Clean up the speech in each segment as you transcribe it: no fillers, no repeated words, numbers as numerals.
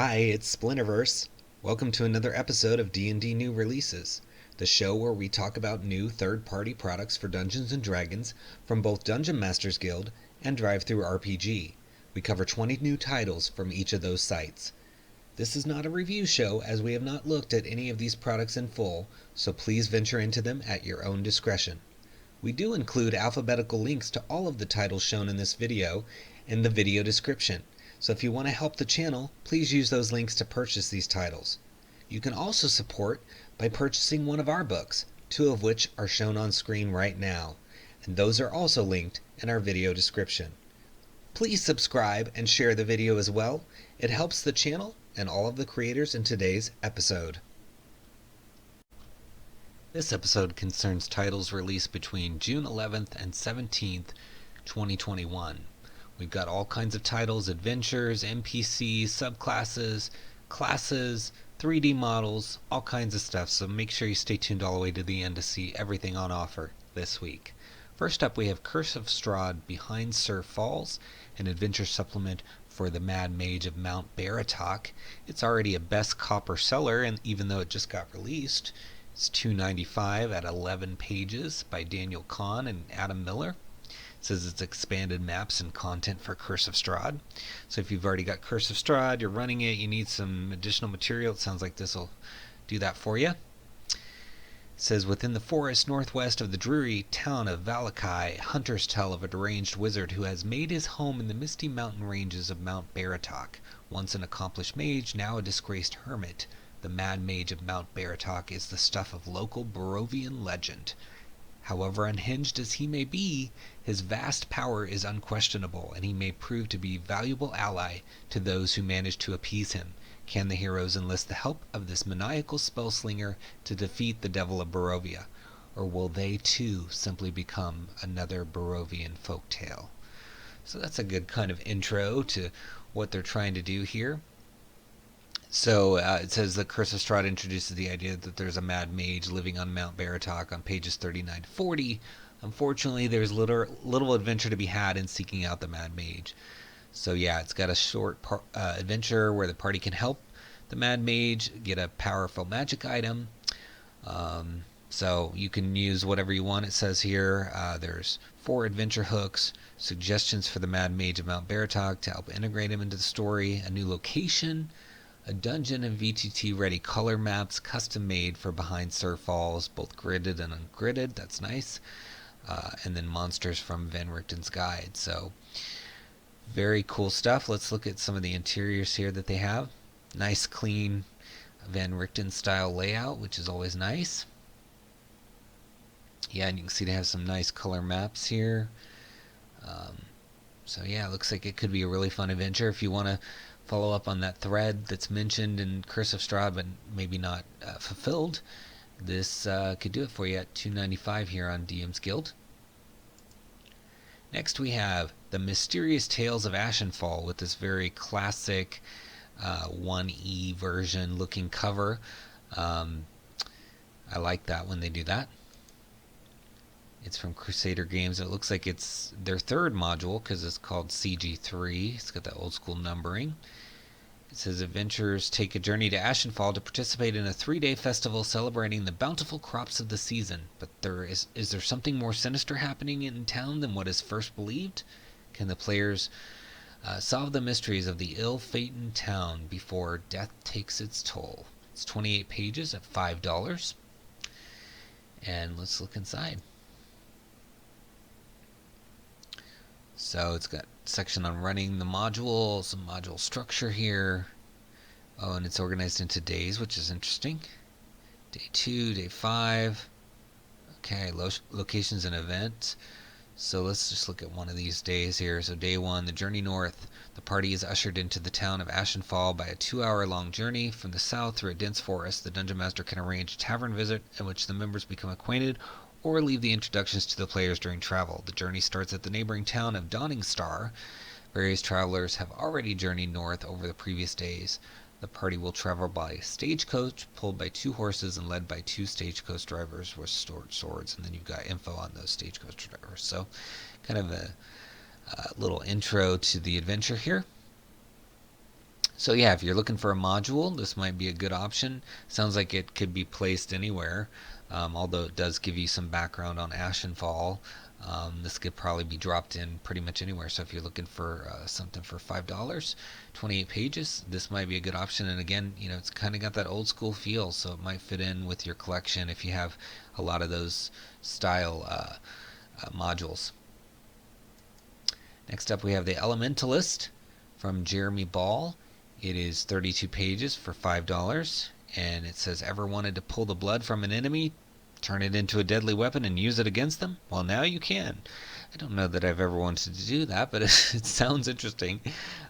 Hi, it's Splinterverse. Welcome to another episode of D&D New Releases, the show where we talk about new third-party products for Dungeons & Dragons from both Dungeon Masters Guild and DriveThruRPG. We cover 20 new titles from each of those sites. This is not a review show, as we have not looked at any of these products in full, so please venture into them at your own discretion. We do include alphabetical links to all of the titles shown in this video in the video description. So if you want to help the channel, please use those links to purchase these titles. You can also support by purchasing one of our books, two of which are shown on screen right now, and those are also linked in our video description. Please subscribe and share the video as well. It helps the channel and all of the creators in today's episode. This episode concerns titles released between June 11th and 17th, 2021. We've got all kinds of titles, adventures, NPCs, subclasses, classes, 3D models, all kinds of stuff, so make sure you stay tuned all the way to the end to see everything on offer this week. First up, we have Curse of Strahd Behind Tser Falls, an adventure supplement for the Mad Mage of Mount Baeratok. It's already a best copper seller, and even though it just got released, it's $2.95 at 11 pages by Daniel Kahn and Adam Miller. It says it's expanded maps and content for Curse of Strahd. So if you've already got Curse of Strahd, you're running it, you need some additional material, it sounds like this will do that for you. It says, within the forest northwest of the dreary town of Valakai, hunters tell of a deranged wizard who has made his home in the misty mountain ranges of Mount Baeratok. Once an accomplished mage, now a disgraced hermit, the Mad Mage of Mount Baeratok is the stuff of local Barovian legend. However unhinged as he may be, his vast power is unquestionable, and he may prove to be a valuable ally to those who manage to appease him. Can the heroes enlist the help of this maniacal spellslinger to defeat the Devil of Barovia? Or will they too simply become another Barovian folktale? So that's a good kind of intro to what they're trying to do here. So it says the Curse of Strahd introduces the idea that there's a mad mage living on Mount Baeratok on pages 39 to 40. Unfortunately, there's little adventure to be had in seeking out the mad mage. So yeah, it's got a short adventure where the party can help the mad mage get a powerful magic item. So you can use whatever you want, it says here. There's 4 adventure hooks, suggestions for the mad mage of Mount Baeratok to help integrate him into the story, a new location, a dungeon and VTT ready color maps custom made for Behind Tser Falls, both gridded and ungridded, that's nice, and then monsters from Van Richten's guide. So very cool stuff. Let's look at some of the interiors here that they have. Nice clean Van Richten style layout, which is always nice. Yeah, and you can see they have some nice color maps here. So yeah, it looks like it could be a really fun adventure if you want to follow up on that thread that's mentioned in Curse of Strahd but maybe not fulfilled. This could do it for you at $2.95 here on DM's Guild. Next we have the Mysterious Tales of Ashenfall with this very classic 1E version looking cover. I like that when they do that. It's from Crusader Games. It looks like it's their third module because it's called CG3. It's got that old school numbering. It says adventurers take a journey to Ashenfall to participate in a 3-day festival celebrating the bountiful crops of the season. But is there something more sinister happening in town than what is first believed? Can the players solve the mysteries of the ill-fated town before death takes its toll? It's 28 pages at $5. And let's look inside. So it's got a section on running the module, some module structure here. Oh, and it's organized into days, which is interesting. Day 2, Day 5. Okay, locations and events. So let's just look at one of these days here. So Day 1, the journey north. The party is ushered into the town of Ashenfall by a 2-hour-long journey from the south through a dense forest. The Dungeon Master can arrange a tavern visit in which the members become acquainted or leave the introductions to the players during travel. The journey starts at the neighboring town of Dawningstar. Various travelers have already journeyed north over the previous days. The party will travel by stagecoach, pulled by 2 horses and led by 2 stagecoach drivers with stored swords. And then you've got info on those stagecoach drivers. So kind of a little intro to the adventure here. So yeah, if you're looking for a module, this might be a good option. Sounds like it could be placed anywhere, although it does give you some background on Ashenfall. This could probably be dropped in pretty much anywhere. So if you're looking for something for $5, 28 pages, this might be a good option. And again, you know, it's kind of got that old school feel, so it might fit in with your collection if you have a lot of those style modules. Next up, we have the Elementalist from Jeremy Ball. It is 32 pages for $5, and it says, ever wanted to pull the blood from an enemy, turn it into a deadly weapon, and use it against them? Well, now you can. I don't know that I've ever wanted to do that, but it sounds interesting.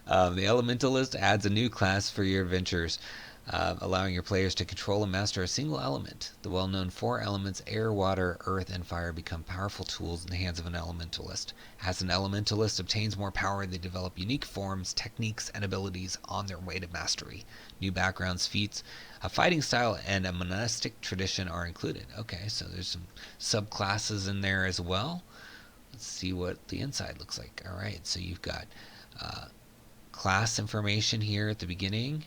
The Elementalist adds a new class for your adventures, allowing your players to control and master a single element. The well-known 4 elements, air, water, earth, and fire, become powerful tools in the hands of an Elementalist. As an Elementalist obtains more power, they develop unique forms, techniques, and abilities on their way to mastery. New backgrounds, feats, a fighting style, and a monastic tradition are included. Okay, so there's some subclasses in there as well. Let's see what the inside looks like. Alright, so you've got class information here at the beginning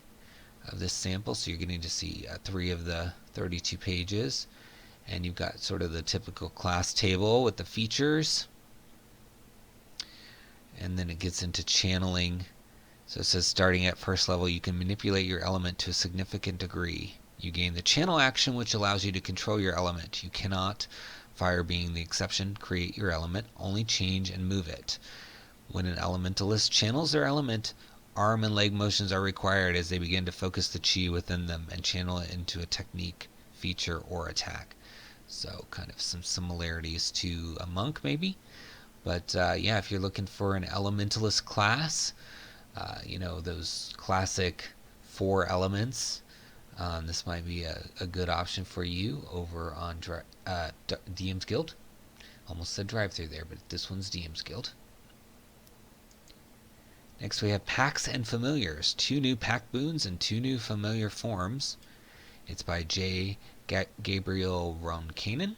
of this sample, so you're getting to see 3 of the 32 pages, and you've got sort of the typical class table with the features, and then it gets into channeling. So it says, starting at first level, you can manipulate your element to a significant degree. You gain the channel action, which allows you to control your element. You cannot, fire being the exception, create your element, only change and move it. When an Elementalist channels their element, arm and leg motions are required as they begin to focus the chi within them and channel it into a technique, feature, or attack. So kind of some similarities to a monk maybe. But yeah, if you're looking for an Elementalist class, you know, those classic 4 elements, this might be a good option for you over on DM's Guild. Almost said drive-thru there, but this one's DM's Guild. Next we have Pacts and Familiars, 2 new pack boons and 2 new familiar forms. It's by J. Gabriel Ronkanen.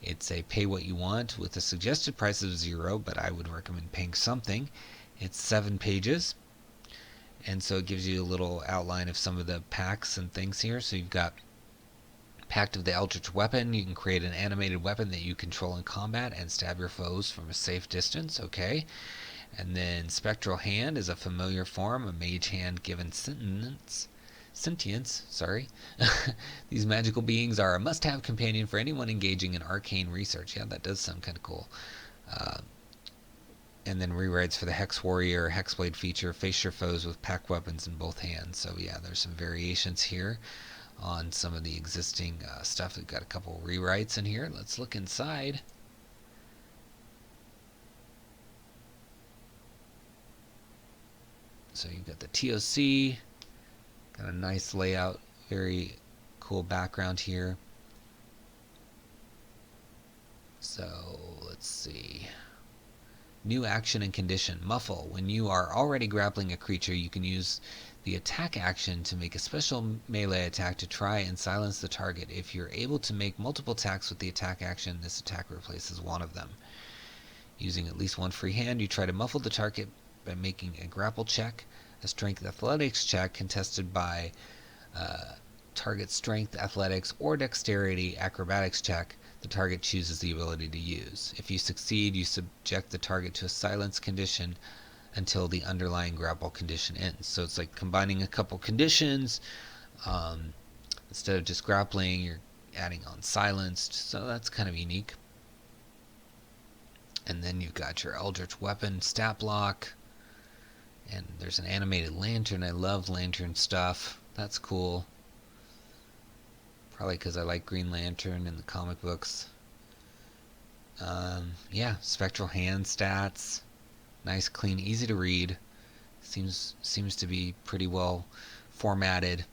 It's a pay what you want with a suggested price of 0, but I would recommend paying something. It's 7 pages, and so it gives you a little outline of some of the packs and things here. So you've got Pact of the Eldritch Weapon. You can create an animated weapon that you control in combat and stab your foes from a safe distance. Okay. And then Spectral Hand is a familiar form, a mage hand given sentience. These magical beings are a must-have companion for anyone engaging in arcane research. Yeah, that does sound kind of cool. And then rewrites for the Hex Warrior, Hexblade feature, face your foes with pack weapons in both hands. So yeah, there's some variations here on some of the existing stuff. We've got a couple rewrites in here. Let's look inside. So you've got the TOC, got a nice layout, very cool background here. So let's see. New action and condition. Muffle. When you are already grappling a creature, you can use the attack action to make a special melee attack to try and silence the target. If you're able to make multiple attacks with the attack action, this attack replaces one of them. Using at least one free hand, you try to muffle the target by making a grapple check, a strength athletics check contested by target strength, athletics, or dexterity acrobatics check. The target chooses the ability to use. If you succeed, you subject the target to a silence condition until the underlying grapple condition ends. So it's like combining a couple conditions. Instead of just grappling, you're adding on silenced. So that's kind of unique. And then you've got your Eldritch Weapon stat block. And there's an animated lantern. I love lantern stuff. That's cool. Probably because I like Green Lantern in the comic books. Yeah, Spectral Hand stats. Nice, clean, easy to read. Seems to be pretty well formatted.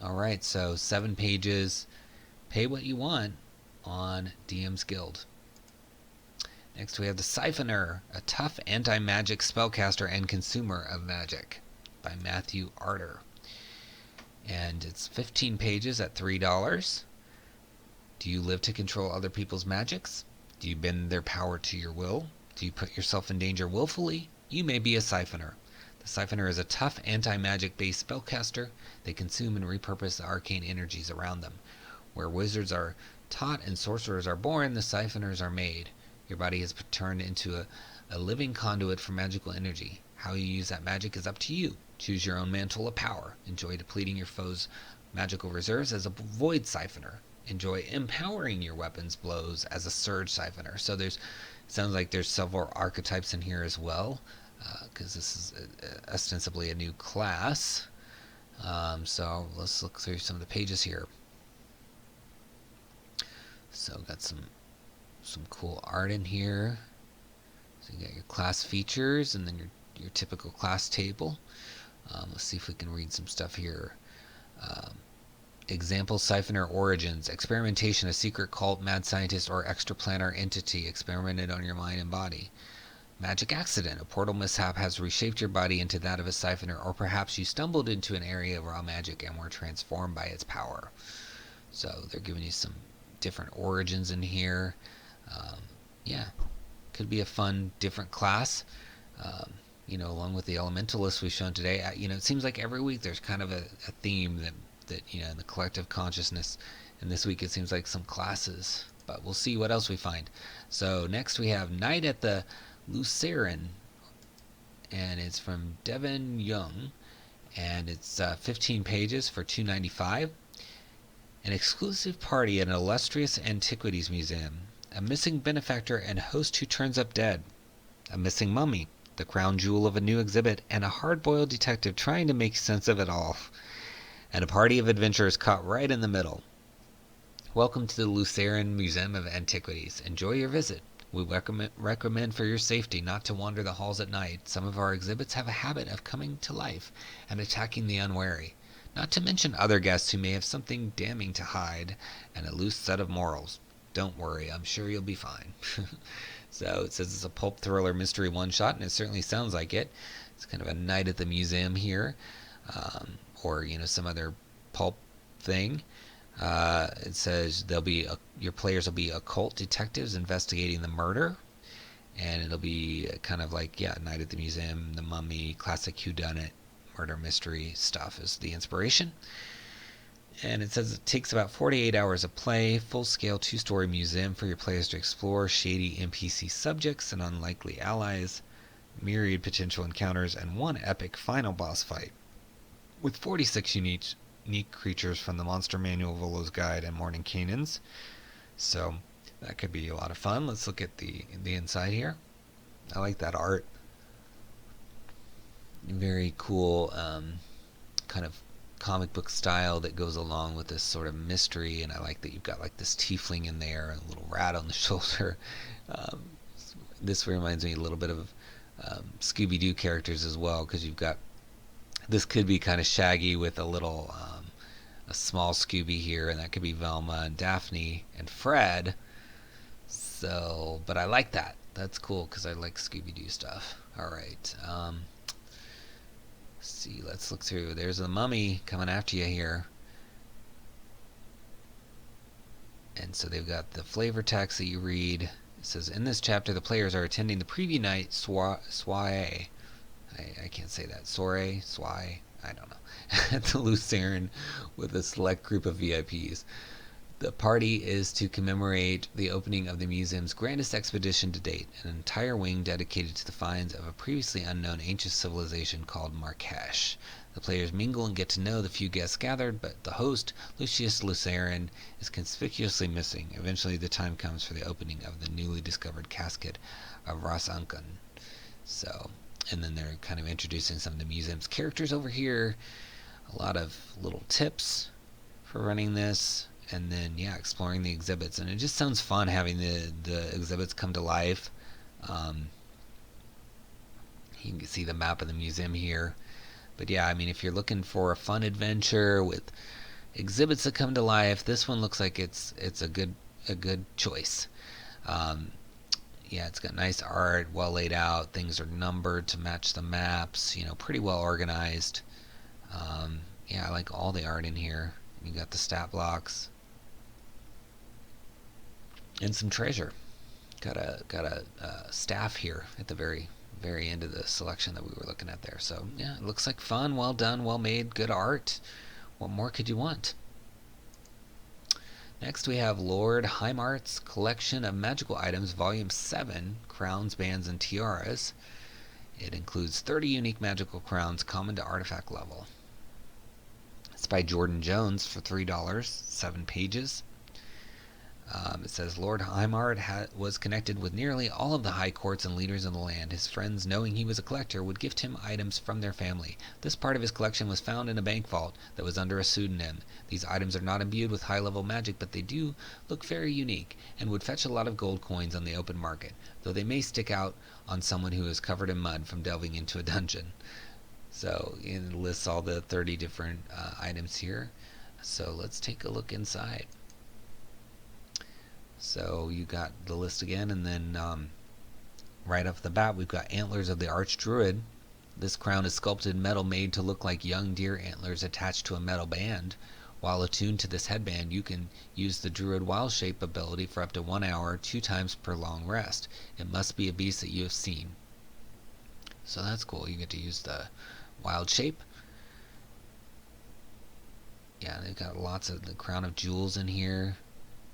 Alright, so 7 pages. Pay what you want on DM's Guild. Next we have the Siphoner, a tough anti-magic spellcaster and consumer of magic, by Matthew Arter. And it's 15 pages at $3. Do you live to control other people's magics? Do you bend their power to your will? Do you put yourself in danger willfully? You may be a Siphoner. The Siphoner is a tough anti-magic based spellcaster. They consume and repurpose the arcane energies around them. Where wizards are taught and sorcerers are born, the Siphoners are made. Your body is turned into a living conduit for magical energy. How you use that magic is up to you. Choose your own mantle of power. Enjoy depleting your foe's magical reserves as a void Siphoner. Enjoy empowering your weapon's blows as a surge Siphoner. So sounds like there's several archetypes in here as well, because this is ostensibly a new class. So let's look through some of the pages here. So got some cool art in here. So you got your class features and then your typical class table. Let's see if we can read some stuff here. Example: Siphoner origins. Experimentation: a secret cult, mad scientist, or extraplanar entity experimented on your mind and body. Magic accident. A portal mishap has reshaped your body into that of a Siphoner, or perhaps you stumbled into an area of raw magic and were transformed by its power. So they're giving you some different origins in here. Yeah, could be a fun, different class. Along with the Elementalist we've shown today. It seems like every week there's kind of a theme that in the collective consciousness. And this week it seems like some classes. But we'll see what else we find. So next we have Night at the Lucaryen, and it's from Devin Young, and it's 15 pages for $2.95. An exclusive party at an illustrious antiquities museum. A missing benefactor and host who turns up dead. A missing mummy, the crown jewel of a new exhibit, and a hard-boiled detective trying to make sense of it all. And a party of adventurers caught right in the middle. Welcome to the Lucaryen Museum of Antiquities. Enjoy your visit. We recommend for your safety not to wander the halls at night. Some of our exhibits have a habit of coming to life and attacking the unwary. Not to mention other guests who may have something damning to hide and a loose set of morals. Don't worry, I'm sure you'll be fine. So it says it's a pulp thriller mystery one-shot, and it certainly sounds like it. It's kind of a night at the museum here, or some other pulp thing. It says your players will be occult detectives investigating the murder, and it'll be kind of like Night at the Museum, the Mummy, classic whodunit, murder mystery stuff is the inspiration. And it says it takes about 48 hours of play, full-scale 2-story museum for your players to explore, shady NPC subjects and unlikely allies, myriad potential encounters, and one epic final boss fight, with 46 unique creatures from the Monster Manual, Volo's Guide, and Morning Canaans. So that could be a lot of fun. Let's look at the inside here. I like that art. Very cool kind of comic book style that goes along with this sort of mystery, and I like that you've got like this tiefling in there, a little rat on the shoulder. This reminds me a little bit of Scooby-Doo characters as well, because you've got, this could be kind of Shaggy with a little a small Scooby here, and that could be Velma and Daphne and Fred. So, but I like that. That's cool because I like Scooby-Doo stuff. All right. See, let's look through. There's the mummy coming after you here. And so they've got the flavor text that you read. It says, in this chapter, the players are attending the preview night soiree. I can't say that. Soiree? I don't know. At the Lucaryen with a select group of VIPs. The party is to commemorate the opening of the museum's grandest expedition to date, an entire wing dedicated to the finds of a previously unknown ancient civilization called Marrakesh. The players mingle and get to know the few guests gathered, but the host, Lucius Lucaryen, is conspicuously missing. Eventually the time comes for the opening of the newly discovered casket of Ras Ankan. So, and then they're kind of introducing some of the museum's characters over here. A lot of little tips for running this. And then, exploring the exhibits. And it just sounds fun having the exhibits come to life. You can see the map of the museum here. But if you're looking for a fun adventure with exhibits that come to life, this one looks like it's a good choice. It's got nice art, well laid out. Things are numbered to match the maps. Pretty well organized. I like all the art in here. You got the stat blocks. And some treasure. Got a staff here at the very very into the selection that we were looking at there. So yeah, it looks like fun, well done, well made, good art. What more could you want? Next we have Lord Heimhart's Collection of Magical Items, Volume 7, Crowns, Bands, and Tiaras. It includes 30 unique magical crowns common to artifact level. It's by Jordan Jones for $3, 7 pages. It says, Lord Heimhart was connected with nearly all of the high courts and leaders in the land. His friends, knowing he was a collector, would gift him items from their family. This part of his collection was found in a bank vault that was under a pseudonym. These items are not imbued with high-level magic, but they do look very unique and would fetch a lot of gold coins on the open market, though they may stick out on someone who is covered in mud from delving into a dungeon. So it lists all the 30 different items here. So let's take a look inside. So you got the list again, and then right off the bat we've got Antlers of the Archdruid. This crown is sculpted metal made to look like young deer antlers attached to a metal band. While attuned to this headband, you can use the Druid Wild Shape ability for up to 1 hour, 2 times per long rest. It must be a beast that you have seen. So that's cool. You get to use the Wild Shape. Yeah, they've got lots of the Crown of Jewels in here.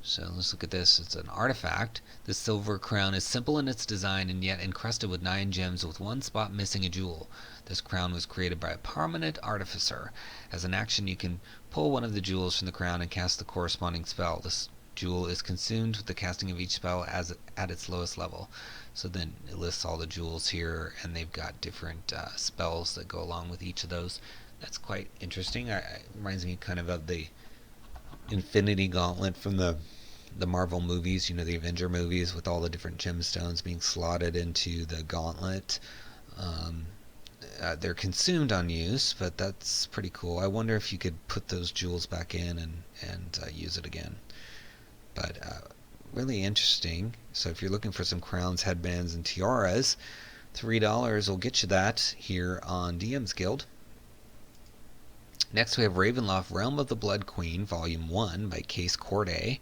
So let's look at this. It's an artifact. The silver crown is simple in its design and yet encrusted with 9 gems with 1 spot missing a jewel. This crown was created by a prominent artificer. As an action, you can pull one of the jewels from the crown and cast the corresponding spell. This jewel is consumed with the casting of each spell at its lowest level. So then it lists all the jewels here, and they've got different spells that go along with each of those. That's quite interesting. It reminds me kind of the Infinity Gauntlet from the Marvel movies, you know, the Avenger movies, with all the different gemstones being slotted into the gauntlet. They're consumed on use, but that's pretty cool. I wonder if you could put those jewels back in and use it again. But really interesting. So if you're looking for some crowns, headbands, and tiaras, $3 will get you that here on DM's Guild. Next we have Ravenloft, Realm of the Blood Queen, Volume 1 by Case Corday.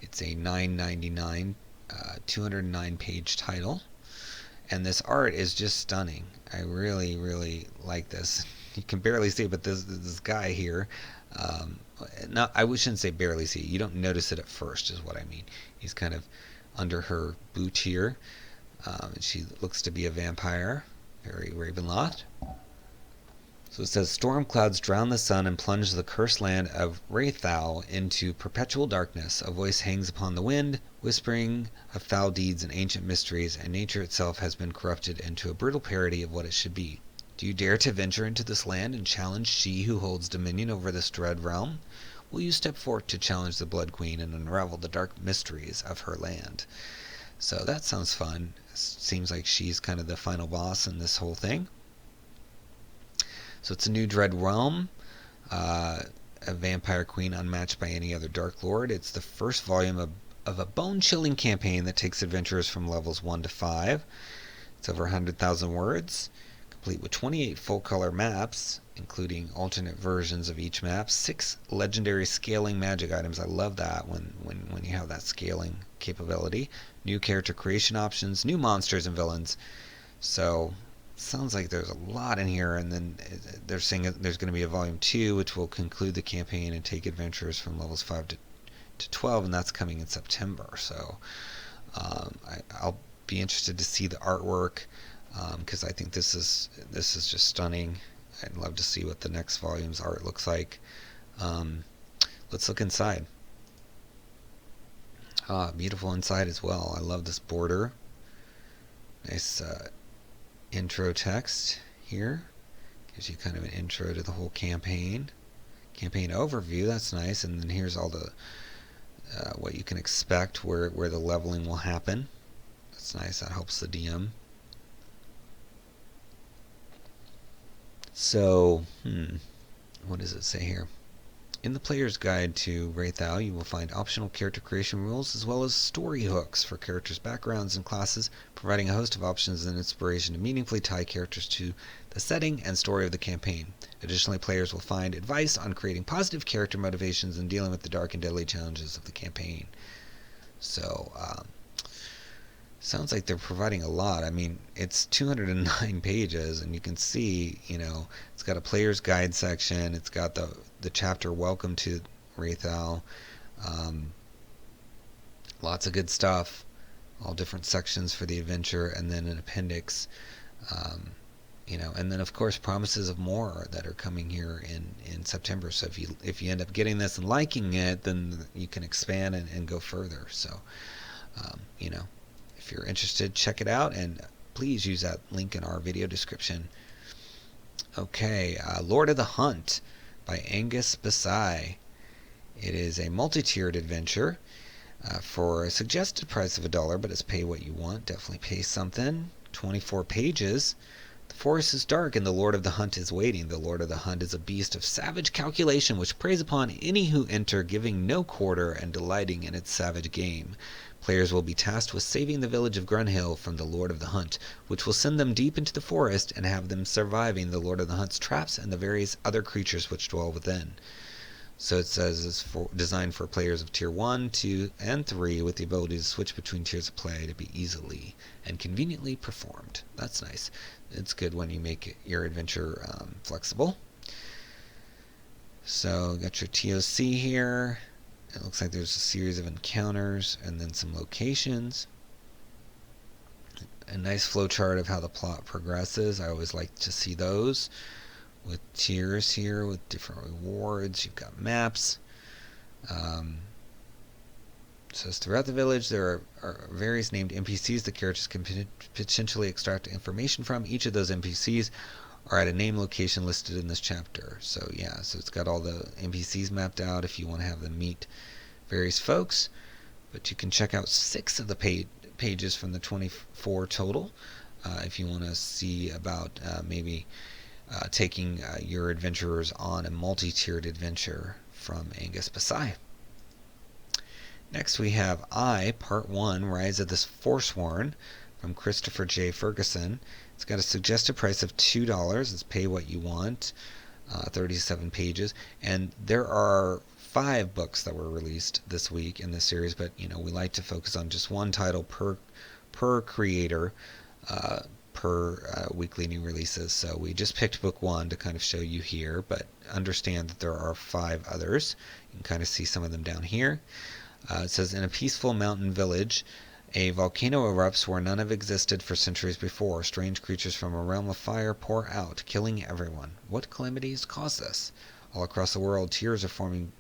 It's a $9.99, 209-page title. And this art is just stunning. I really, really like this. You can barely see it, but this guy here, I shouldn't say barely see it. You don't notice it at first, is what I mean. He's kind of under her boot here. And she looks to be a vampire. Very Ravenloft. So it says, storm clouds drown the sun and plunge the cursed land of 𝙤𝙤𝙬𝙗 into perpetual darkness. A voice hangs upon the wind, whispering of foul deeds and ancient mysteries, and nature itself has been corrupted into a brutal parody of what it should be. Do you dare to venture into this land and challenge she who holds dominion over this dread realm? Will you step forth to challenge the Blood Queen and unravel the dark mysteries of her land? So that sounds fun. Seems like she's kind of the final boss in this whole thing. So it's a new dread realm, a vampire queen unmatched by any other Dark Lord. It's the first volume of a bone-chilling campaign that takes adventurers from levels 1 to 5. It's over 100,000 words, complete with 28 full-color maps, including alternate versions of each map, 6 legendary scaling magic items. I love that when you have that scaling capability. New character creation options, new monsters and villains. So sounds like there's a lot in here, and then they're saying there's going to be a volume 2 which will conclude the campaign and take adventurers from levels 5 to 12, and that's coming in September. So I'll be interested to see the artwork, because I think this is just stunning. I'd love to see what the next volume's art looks like. Let's look inside. Beautiful inside as well. I love this border. Nice intro text here. Gives you kind of an intro to the whole campaign. Campaign overview, that's nice. And then here's all the what you can expect, where the leveling will happen. That's nice. That helps the DM. So, what does it say here? In the player's guide to 𝙤𝙬𝙬𝙗, you will find optional character creation rules as well as story hooks for characters' backgrounds and classes, providing a host of options and inspiration to meaningfully tie characters to the setting and story of the campaign. Additionally, players will find advice on creating positive character motivations and dealing with the dark and deadly challenges of the campaign. So, sounds like they're providing a lot. I mean, it's 209 pages, and you can see, it's got a player's guide section. It's got the chapter Welcome to Rathal. Lots of good stuff. All different sections for the adventure, and then an appendix. And then of course promises of more that are coming here in September. So if you end up getting this and liking it, then you can expand and go further. So if you're interested, check it out, and please use that link in our video description. Okay, Lord of the Hunt by 𝙤𝙤𝙘𝙤𝙤. It is a multi-tiered adventure for a suggested price of $1, but it's pay what you want. Definitely pay something. 24 pages. The forest is dark, and the Lord of the Hunt is waiting. The Lord of the Hunt is a beast of savage calculation, which preys upon any who enter, giving no quarter and delighting in its savage game. Players will be tasked with saving the village of Grunhill from the Lord of the Hunt, which will send them deep into the forest and have them surviving the Lord of the Hunt's traps and the various other creatures which dwell within. So it says it's designed for players of Tier 1, 2, and 3 with the ability to switch between tiers of play to be easily and conveniently performed. That's nice. It's good when you make your adventure flexible. So got your TOC here. It looks like there's a series of encounters and then some locations. A nice flowchart of how the plot progresses. I always like to see those with tiers here with different rewards. You've got maps. It says throughout the village there are various named NPCs the characters can potentially extract information from. Each of those NPCs are at a name location listed in this chapter. So yeah, so it's got all the NPCs mapped out if you want to have them meet various folks. But you can check out 6 of the pages from the 24 total if you want to see about maybe taking your adventurers on a multi-tiered adventure from 𝙤𝙤𝙘𝙤𝙤. Next we have Part 1, Rise of the Forsworn from Christopher J. Ferguson. It's got a suggested price of $2. It's pay what you want. 37 pages. And there are 5 books that were released this week in this series, but we like to focus on just one title per creator per weekly new releases. So we just picked book 1 to kind of show you here, but understand that there are 5 others. You can kind of see some of them down here. It says, in a peaceful mountain village, a volcano erupts where none have existed for centuries before. Strange creatures from a realm of fire pour out, killing everyone. What calamities cause this? All across the world, tears are forming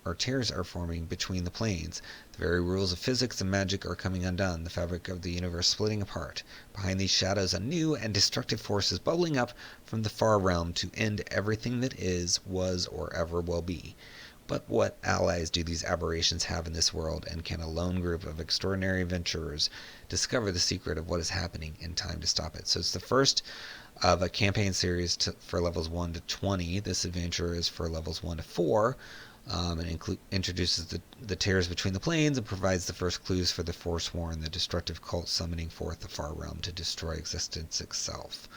between the planes. The very rules of physics and magic are coming undone, the fabric of the universe splitting apart. Behind these shadows, a new and destructive force is bubbling up from the far realm to end everything that is, was, or ever will be. But what allies do these aberrations have in this world, and can a lone group of extraordinary adventurers discover the secret of what is happening in time to stop it? So it's the first of a campaign series for levels 1 to 20. This adventure is for levels 1 to 4, and introduces the tears between the planes and provides the first clues for the Forsworn, the destructive cult summoning forth the far realm to destroy existence itself.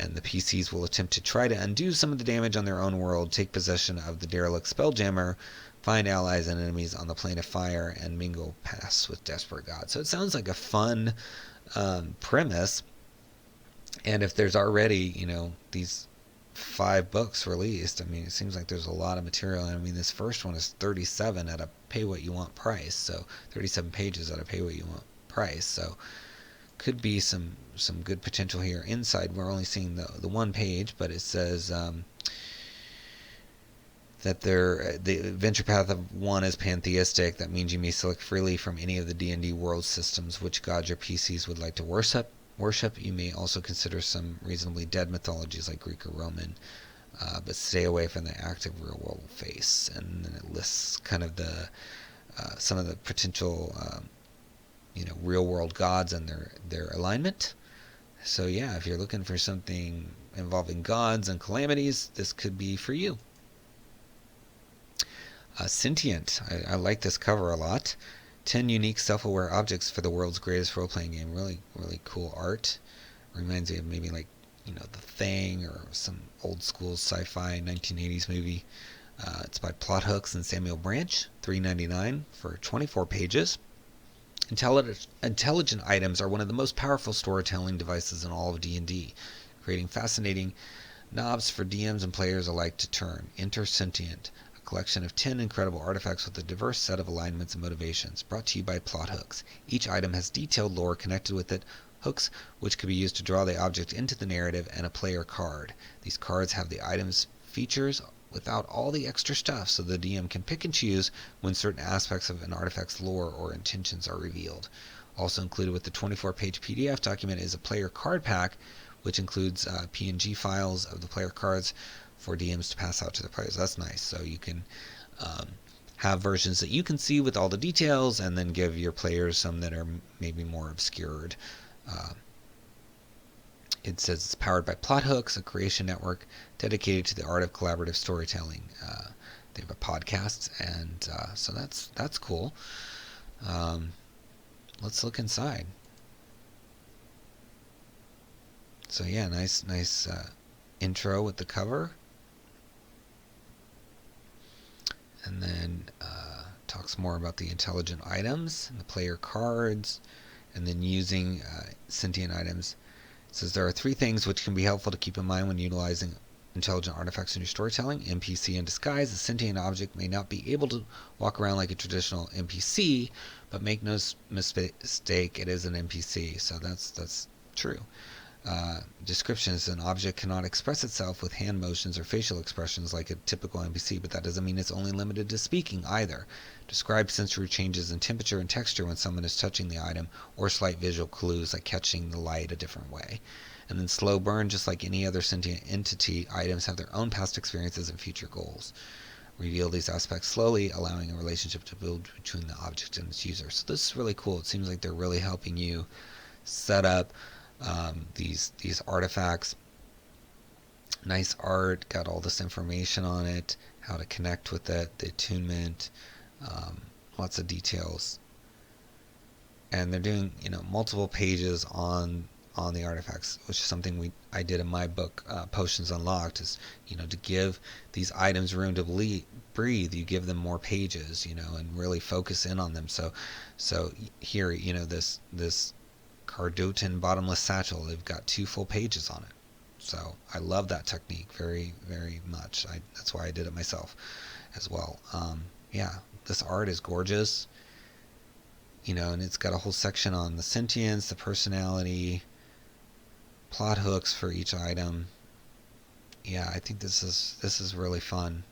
And the PCs will attempt to try to undo some of the damage on their own world, take possession of the derelict Spelljammer, find allies and enemies on the plane of fire, and mingle paths with desperate gods. So it sounds like a fun premise. And if there's already, these 5 books released, I mean, it seems like there's a lot of material. I mean, this first one is 37 at a pay-what-you-want price. So 37 pages at a pay-what-you-want price. So could be some good potential here. Inside, we're only seeing the 1 page, but it says that the adventure path of 1 is pantheistic. That means you may select freely from any of the D&D world systems which gods your PCs would like to worship. You may also consider some reasonably dead mythologies like Greek or Roman, but stay away from the active real-world face. And then it lists kind of some of the potential real-world gods and their alignment. So yeah, if you're looking for something involving gods and calamities, this could be for you. Sentient. I like this cover a lot. 10 unique self-aware objects for the world's greatest role-playing game. Really, really cool art. Reminds me of maybe like, The Thing or some old-school sci-fi 1980s movie. It's by Plot Hooks and Samuel Branch. $3.99 for 24 pages. Intelligent items are one of the most powerful storytelling devices in all of D&D, creating fascinating knobs for DMs and players alike to turn. Enter Sentient, a collection of 10 incredible artifacts with a diverse set of alignments and motivations, brought to you by plot hooks. Each item has detailed lore connected with it, hooks which can be used to draw the object into the narrative, and a player card. These cards have the item's features without all the extra stuff, so the DM can pick and choose when certain aspects of an artifact's lore or intentions are revealed. Also included with the 24-page PDF document is a player card pack, which includes PNG files of the player cards for DMs to pass out to their players. That's nice. So you can have versions that you can see with all the details, and then give your players some that are maybe more obscured. It says it's powered by Plot Hooks, a creation network dedicated to the art of collaborative storytelling. They have a podcast, and so that's cool. Let's look inside. So yeah, nice intro with the cover, and then talks more about the intelligent items and the player cards, and then using sentient items. It says there are 3 things which can be helpful to keep in mind when utilizing intelligent artifacts in your storytelling. NPC in disguise. A sentient object may not be able to walk around like a traditional NPC, but make no mistake, it is an NPC. So that's true. Descriptions: an object cannot express itself with hand motions or facial expressions like a typical NPC, but that doesn't mean it's only limited to speaking either. Describe sensory changes in temperature and texture when someone is touching the item, or slight visual clues like catching the light a different way. And then slow burn: just like any other sentient entity, items have their own past experiences and future goals. Reveal these aspects slowly, allowing a relationship to build between the object and its user. So this is really cool. It seems like they're really helping you set up these artifacts. Nice art, got all this information on it, how to connect with it, the attunement, lots of details. And they're doing multiple pages on the artifacts, which is something I did in my book, Potions Unlocked, is to give these items room to breathe. You give them more pages, and really focus in on them. So here, this 𝙤𝙤𝙘𝙞𝙀 bottomless satchel, they've got 2 full pages on it. So I love that technique very, very much. That's why I did it myself as well. Yeah, this art is gorgeous. And it's got a whole section on the sentience, the personality, plot hooks for each item. Yeah, I think this is really fun.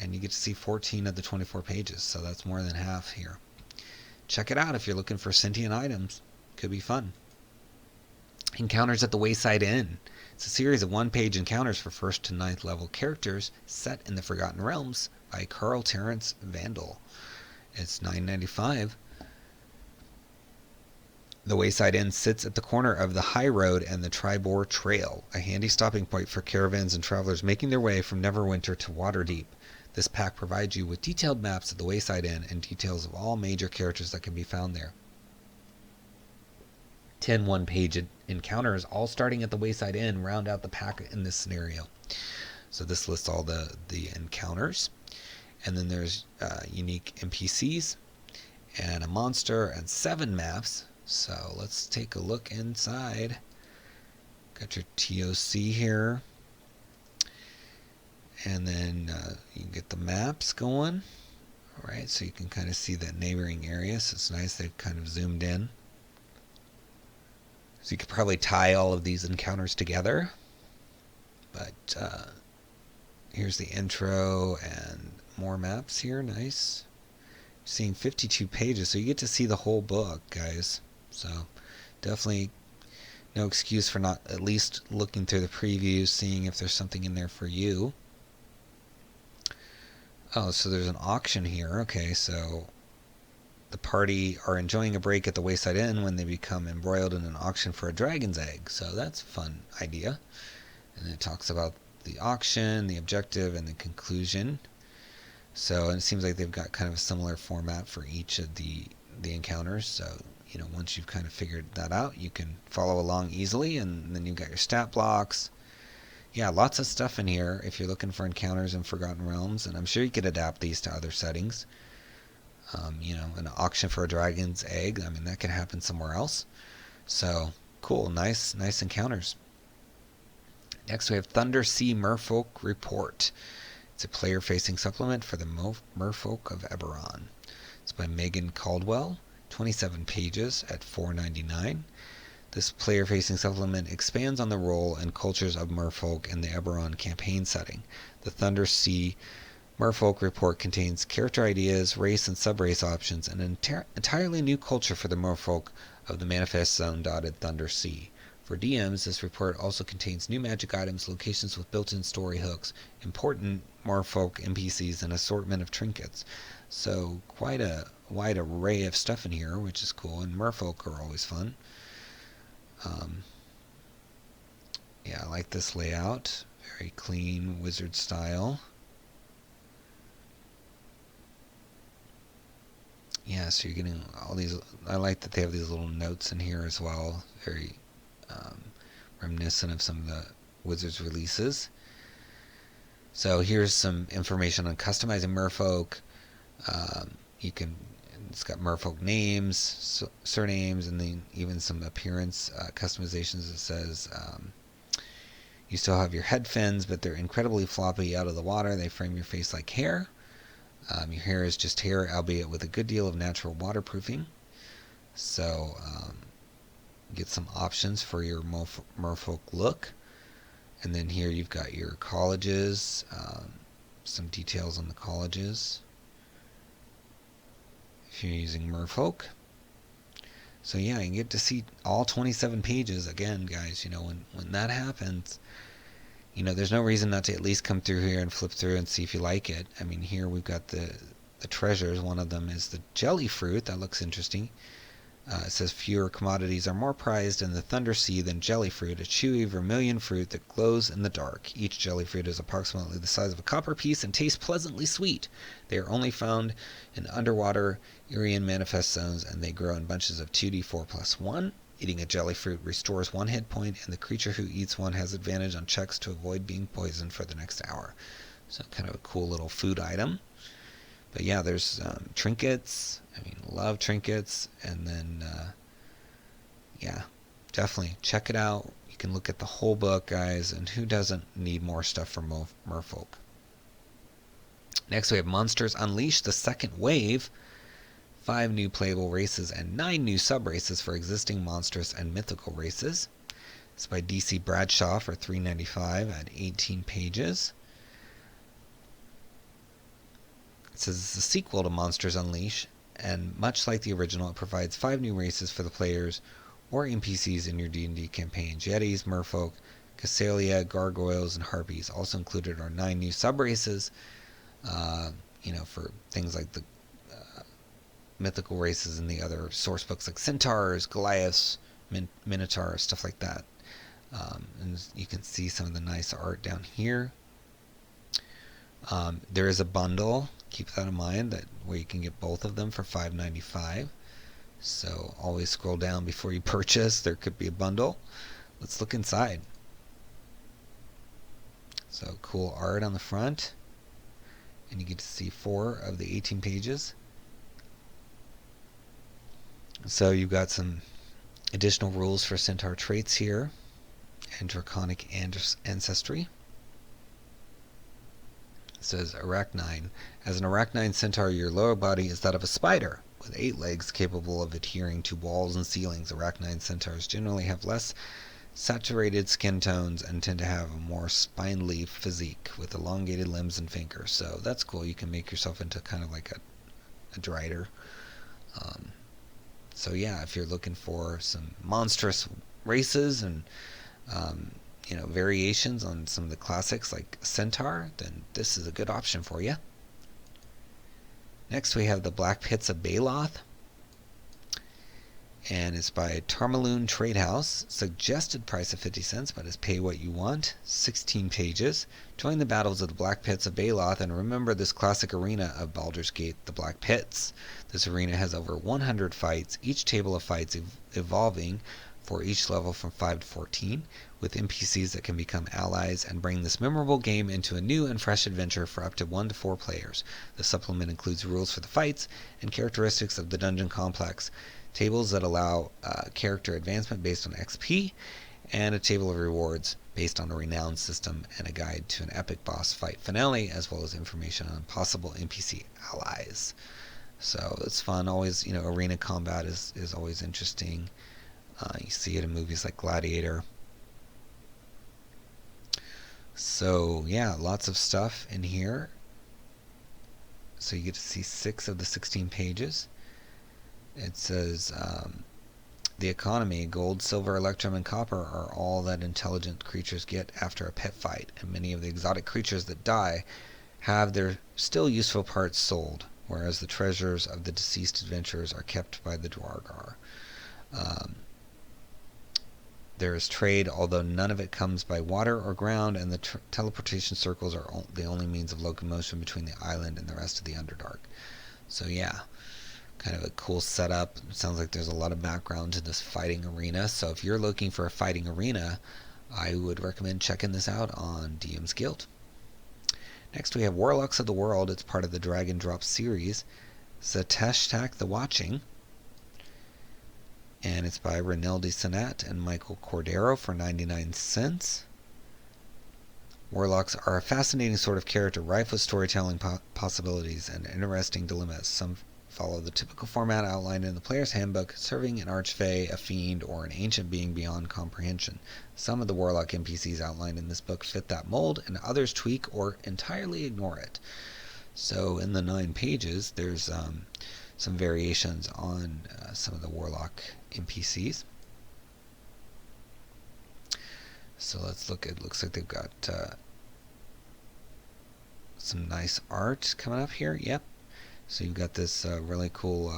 And you get to see 14 of the 24 pages, so that's more than half here. Check it out if you're looking for sentient items. Could be fun. Encounters at the Wayside Inn. It's a series of 1-page encounters for 1st to 9th level characters set in the Forgotten Realms by Carl Terrence Vandal. It's $9.95. The Wayside Inn sits at the corner of the High Road and the Tribor Trail, a handy stopping point for caravans and travelers making their way from Neverwinter to Waterdeep. This pack provides you with detailed maps of the Wayside Inn and details of all major characters that can be found there. 10 1-page encounters, all starting at the Wayside Inn, round out the pack in this scenario. So this lists all the encounters. And then there's unique NPCs and a monster and 7 maps. So let's take a look inside. Got your TOC here. And then you can get the maps going. All right, so you can kind of see that neighboring area. So it's nice they've kind of zoomed in. So you could probably tie all of these encounters together. But here's the intro and more maps here. Nice. Seeing 52 pages, so you get to see the whole book, guys. So definitely no excuse for not at least looking through the previews, seeing if there's something in there for you. Oh, so there's an auction here. Okay, so the party are enjoying a break at the Wayside Inn when they become embroiled in an auction for a dragon's egg. So that's a fun idea. And it talks about the auction, the objective, and the conclusion. So and it seems like they've got kind of a similar format for each of the encounters. So, once you've kind of figured that out, you can follow along easily. And then you've got your stat blocks. Yeah, lots of stuff in here if you're looking for encounters in Forgotten Realms. And I'm sure you could adapt these to other settings. an auction for a dragon's egg. I mean, that can happen somewhere else. So cool, nice encounters. Next we have Sea Merfolk Report. It's a player-facing supplement for the Merfolk of Eberron. It's by Megan Caldwell, 27 pages at $4.99. This player-facing supplement expands on the role and cultures of Merfolk in the Eberron campaign setting. The Sea Merfolk Report contains character ideas, race and sub-race options, and an entirely new culture for the Merfolk of the Manifest Zone dotted Thundersea. For DMs, this report also contains new magic items, locations with built-in story hooks, important Merfolk NPCs, and assortment of trinkets. So quite a wide array of stuff in here, which is cool, and Merfolk are always fun. Yeah, I like this layout. Very clean, wizard style. Yeah, so you're getting all these. I like that they have these little notes in here as well. Very reminiscent of some of the Wizards releases. So here's some information on customizing Merfolk. It's got Merfolk names, surnames, and then even some appearance customizations. It says you still have your head fins, but they're incredibly floppy out of the water. They frame your face like hair. Your hair is just hair, albeit with a good deal of natural waterproofing. So get some options for your Merfolk look. And then here you've got your colleges, some details on the colleges if you're using Merfolk. So yeah, you get to see all 27 pages again, guys. When that happens, there's no reason not to at least come through here and flip through and see if you like it. I mean, here we've got the treasures. One of them is the jelly fruit. That looks interesting. It says fewer commodities are more prized in the Thundersea than jelly fruit, a chewy vermilion fruit that glows in the dark. Each jelly fruit is approximately the size of a copper piece and tastes pleasantly sweet. They are only found in underwater Irian manifest zones, and they grow in bunches of 2d4+1. Eating a jelly fruit restores 1 hit point, and the creature who eats one has advantage on checks to avoid being poisoned for the next hour. So kind of a cool little food item. But yeah, there's trinkets. I mean, love trinkets. And then, yeah, definitely check it out. You can look at the whole book, guys. And who doesn't need more stuff from Merfolk? Next, we have Monsters Unleashed, the second wave. 5 new playable races and 9 new sub-races for existing monstrous and mythical races. It's by DC Bradshaw for $3.95 at 18 pages. It says it's a sequel to Monsters Unleashed, and much like the original, it provides 5 new races for the players or NPCs in your D&D campaigns. Yetis, Merfolk, Castalia, Gargoyles, and Harpies. Also included are 9 new sub-races, for things like the mythical races in the other source books, like Centaurs, Goliaths, Minotaurs, stuff like that. And you can see some of the nice art down here. There is a bundle. Keep that in mind, where you can get both of them for $5.95. So always scroll down before you purchase. There could be a bundle. Let's look inside. So cool art on the front, and you get to see 4 of the 18 pages. So you've got some additional rules for Centaur traits here, and Draconic ancestry. It says Arachnine. As an Arachnine Centaur, your lower body is that of a spider, with 8 legs capable of adhering to walls and ceilings. Arachnine Centaurs generally have less saturated skin tones and tend to have a more spindly physique with elongated limbs and fingers. So that's cool. You can make yourself into kind of like a Drider. So yeah, if you're looking for some monstrous races and variations on some of the classics like Centaur, then this is a good option for you. Next we have the Black Pits of Baeloth, and it's by Tarmaloon Trade House. Suggested price of 50 cents, but it's pay what you want. 16 pages. Join the battles of the Black Pits of Baeloth and remember this classic arena of Baldur's Gate, the Black Pits. This arena has over 100 fights, each table of fights evolving for each level from 5 to 14, with NPCs that can become allies and bring this memorable game into a new and fresh adventure for up to 1 to 4 players. The supplement includes rules for the fights and characteristics of the dungeon complex, tables that allow character advancement based on XP, and a table of rewards based on a renown system, and a guide to an epic boss fight finale, as well as information on possible NPC allies. So it's fun. Always, arena combat is always interesting. You see it in movies like Gladiator. So yeah, lots of stuff in here. So you get to see 6 of the 16 pages. It says the economy, gold, silver, electrum, and copper are all that intelligent creatures get after a pit fight, and many of the exotic creatures that die have their still useful parts sold, whereas the treasures of the deceased adventurers are kept by the Duergar. There is trade, although none of it comes by water or ground, and the teleportation circles are the only means of locomotion between the island and the rest of the Underdark. So yeah, kind of a cool setup. It sounds like there's a lot of background to this fighting arena. So if you're looking for a fighting arena, I would recommend checking this out on DM's Guild. Next we have Warlocks of the World. It's part of the Drag and Drop series. 𝙬𝙬𝙬𝙧𝙬𝙬 the Watching. And it's by Renelde Senat and Michael Cordero for 99 cents. Warlocks are a fascinating sort of character, rife with storytelling possibilities and interesting dilemmas. Some follow the typical format outlined in the player's handbook, serving an archfey, a fiend, or an ancient being beyond comprehension. Some of the Warlock NPCs outlined in this book fit that mold, and others tweak or entirely ignore it. So in the 9 pages, there's some variations on some of the Warlock NPCs. So let's look. It looks like they've got some nice art coming up here. Yep. So you've got this really cool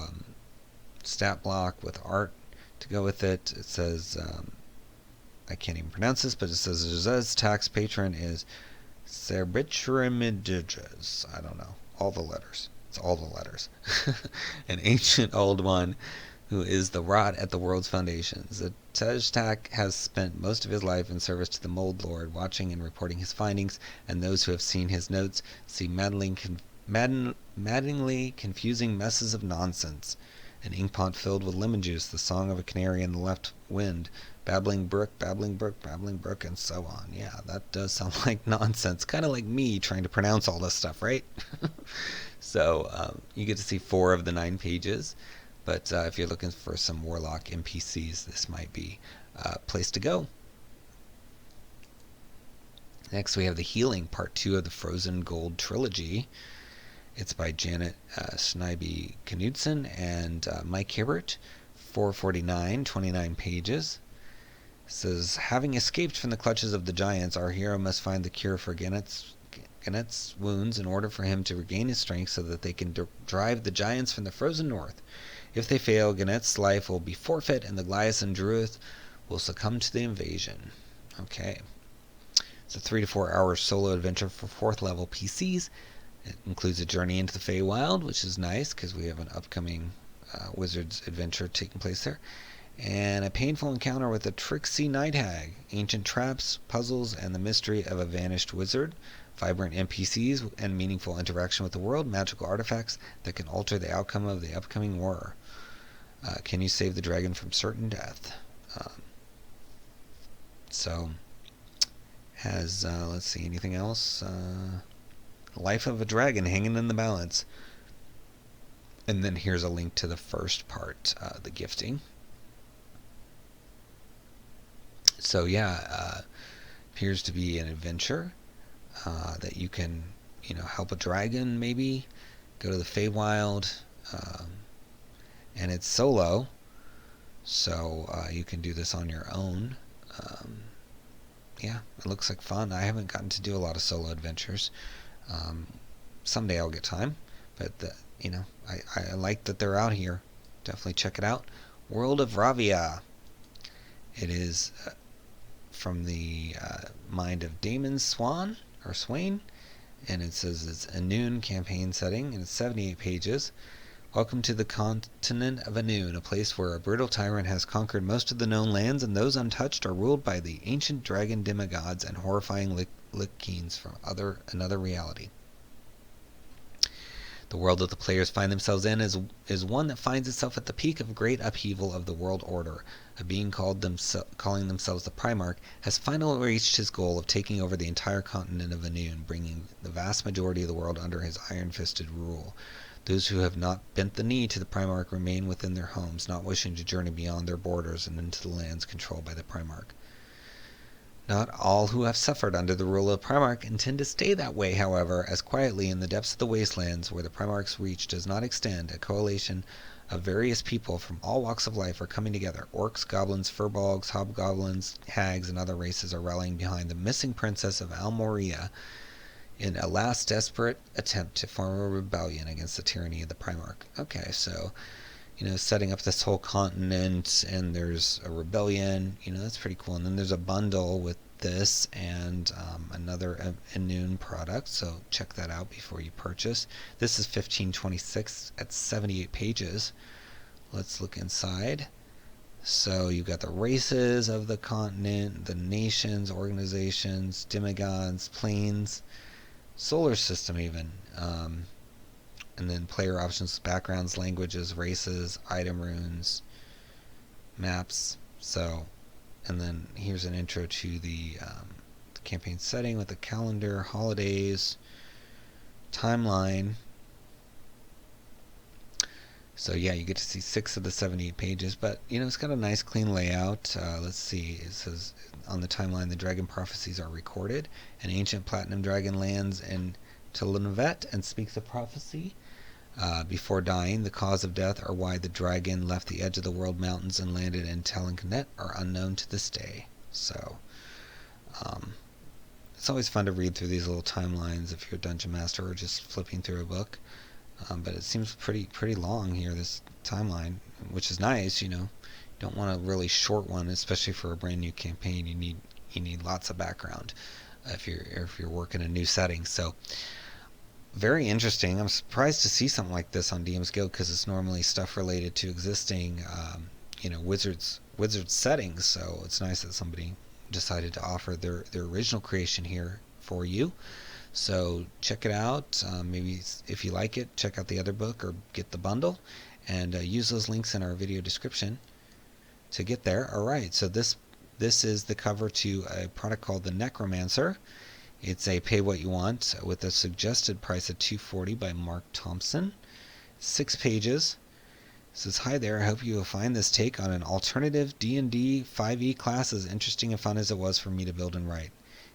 stat block with art to go with it. It says, I can't even pronounce this, but it says 𝙤𝙗's tax patron is 𝙤𝙤𝙬𝙬𝙬𝙬𝙬. I don't know. All the letters. It's all the letters. An ancient old one who is the rot at the world's foundations. 𝙤𝙗 has spent most of his life in service to the Mold Lord, watching and reporting his findings, and those who have seen his notes see maddeningly confusing messes of nonsense. An inkpot filled with lemon juice, the song of a canary in the left wind, babbling brook, and so on. Yeah, that does sound like nonsense. Kind of like me trying to pronounce all this stuff, right? So you get to see 4 of the 9 pages. But if you're looking for some Warlock NPCs, this might be a place to go. Next we have The Healing, Part 2 of the Frozen Gold Trilogy. It's by Janet Schneebe-Knudsen and Mike Hibbert. 449, 29 pages. It says, having escaped from the clutches of the giants, our hero must find the cure for 𝙤𝙤𝙬𝙤's wounds in order for him to regain his strength so that they can drive the giants from the frozen north. If they fail, 𝙤𝙤𝙬's life will be forfeit and the 𝙤𝙤𝙬𝙬 will succumb to the invasion. Okay. It's a 3 to 4 hour solo adventure for 4th level PCs. It includes a journey into the Feywild, which is nice because we have an upcoming Wizards adventure taking place there. And a painful encounter with a tricksy night hag, ancient traps, puzzles, and the mystery of a vanished wizard. Vibrant NPCs and meaningful interaction with the world, magical artifacts that can alter the outcome of the upcoming war. Can you save the dragon from certain death? So, has, let's see, anything else? Life of a Dragon hanging in the balance. And then here's a link to the first part, the gifting. So yeah, appears to be an adventure that you can, help a dragon maybe, go to the Feywild, and it's solo, so you can do this on your own. Yeah, it looks like fun. I haven't gotten to do a lot of solo adventures. Someday I'll get time, but I like that they're out here. Definitely check it out. World of Ravia. It is from the mind of Damon Swain, and it says it's a noon campaign setting, and it's 78 pages Welcome to the continent of 𝑎nun, a place where a brutal tyrant has conquered most of the known lands, and those untouched are ruled by the ancient dragon demigods and horrifying 𝙤𝙤𝙤𝙤 from another reality. The world that the players find themselves in is one that finds itself at the peak of a great upheaval of the world order. A being calling themselves the Primarch has finally reached his goal of taking over the entire continent of 𝑎nun, bringing the vast majority of the world under his iron-fisted rule. Those who have not bent the knee to the Primarch remain within their homes, not wishing to journey beyond their borders and into the lands controlled by the Primarch. Not all who have suffered under the rule of the Primarch intend to stay that way, however, as quietly in the depths of the wastelands where the Primarch's reach does not extend, a coalition of various people from all walks of life are coming together. Orcs, goblins, furbolgs, hobgoblins, hags, and other races are rallying behind the missing princess of Almoria in a last desperate attempt to form a rebellion against the tyranny of the Primarch. Okay, so, setting up this whole continent, and there's a rebellion, that's pretty cool. And then there's a bundle with this and another 𝑎nun product, so check that out before you purchase. This is 1526 at 78 pages. Let's look inside. So you've got the races of the continent, the nations, organizations, demigods, planes, solar system even, and then player options, backgrounds, languages, races, item runes, maps. So, and then here's an intro to the campaign setting with the calendar, holidays, timeline. So yeah, you get to see 6 of the 78 pages, but it's got a nice clean layout. Let's see, it says on the timeline the dragon prophecies are recorded. An ancient platinum dragon lands in Tlnuvet and speaks a prophecy. Before dying, the cause of death or why the dragon left the edge of the world mountains and landed in 𝙤𝙤𝙤𝙤 are unknown to this day. So it's always fun to read through these little timelines if you're a dungeon master or just flipping through a book. But it seems pretty long here, this timeline, which is nice. You don't want a really short one, especially for a brand new campaign. You need lots of background if you're working a new setting. So very interesting. I'm surprised to see something like this on DM's Guild, because it's normally stuff related to existing Wizards settings. So it's nice that somebody decided to offer their original creation here for you. So check it out. Maybe if you like it, check out the other book or get the bundle, and use those links in our video description to get there. Alright, so this is the cover to a product called the Necromancer. It's a pay what you want with a suggested price of $240 by Mark Thompson. 6 pages. It says, "Hi there, I hope you will find this take on an alternative D&D 5e class as interesting and fun as it was for me to build and write.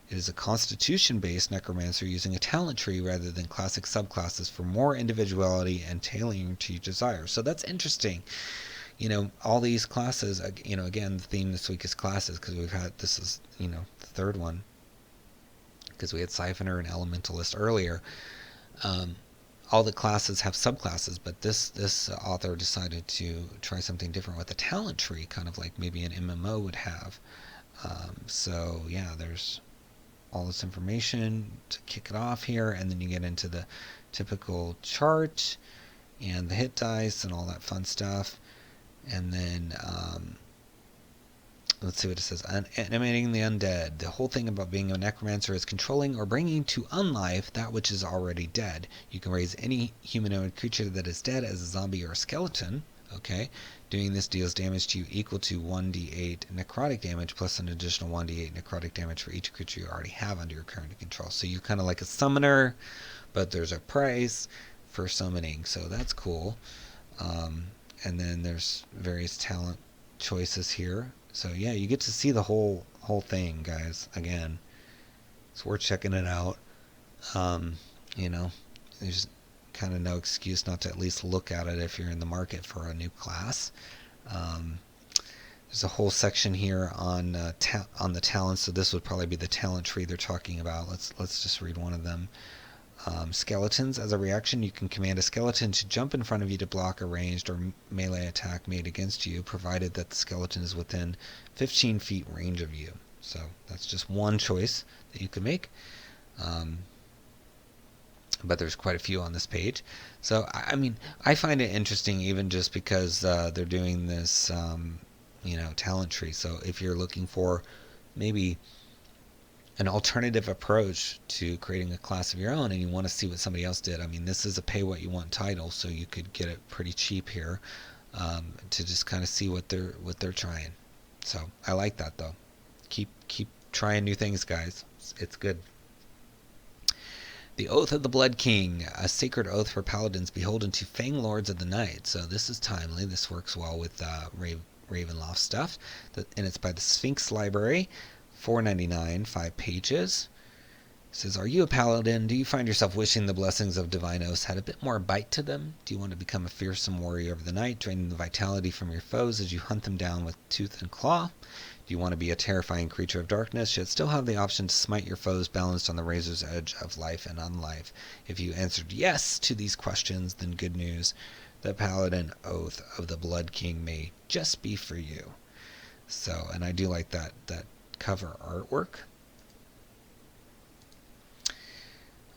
It is a constitution-based necromancer using a talent tree rather than classic subclasses for more individuality and tailoring to your desires." So that's interesting. All these classes, again, the theme this week is classes, because this is, the third one, because we had Siphoner and Elementalist earlier. All the classes have subclasses, but this author decided to try something different with a talent tree, kind of like maybe an MMO would have. So yeah, there's all this information to kick it off here, and then you get into the typical chart and the hit dice and all that fun stuff. And then let's see what it says. Animating the undead. The whole thing about being a necromancer is controlling or bringing to unlife that which is already dead. You can raise any humanoid creature that is dead as a zombie or a skeleton. Okay, doing this deals damage to you equal to 1d8 necrotic damage plus an additional 1d8 necrotic damage for each creature you already have under your current control. So you're kind of like a summoner, but there's a price for summoning, so that's cool. And then there's various talent choices here. So yeah, you get to see the whole thing, guys. Again, it's worth checking it out. There's kind of no excuse not to at least look at it if you're in the market for a new class. There's a whole section here on the talents, so this would probably be the talent tree they're talking about. Let's just read one of them. Skeletons. As a reaction, you can command a skeleton to jump in front of you to block a ranged or melee attack made against you, provided that the skeleton is within 15 feet range of you. So that's just one choice that you can make. but there's quite a few on this page. So I mean, I find it interesting even just because they're doing this talent tree. So if you're looking for maybe an alternative approach to creating a class of your own and you want to see what somebody else did, I mean, this is a pay what you want title, so you could get it pretty cheap here, to just kind of see what they're trying. So I like that though. Keep trying new things, guys. It's good. The Oath of the Blood King, a sacred oath for paladins beholden to Fang Lords of the Night. So this is timely. This works well with Ravenloft stuff. And it's by the Sphinx Library, $4.99, 5 pages. It says, are you a paladin? Do you find yourself wishing the blessings of divine oaths had a bit more bite to them? Do you want to become a fearsome warrior of the night, draining the vitality from your foes as you hunt them down with tooth and claw? Do you want to be a terrifying creature of darkness, yet still have the option to smite your foes balanced on the razor's edge of life and unlife? If you answered yes to these questions, then good news. The Paladin Oath of the Blood King may just be for you. So, and I do like that cover artwork.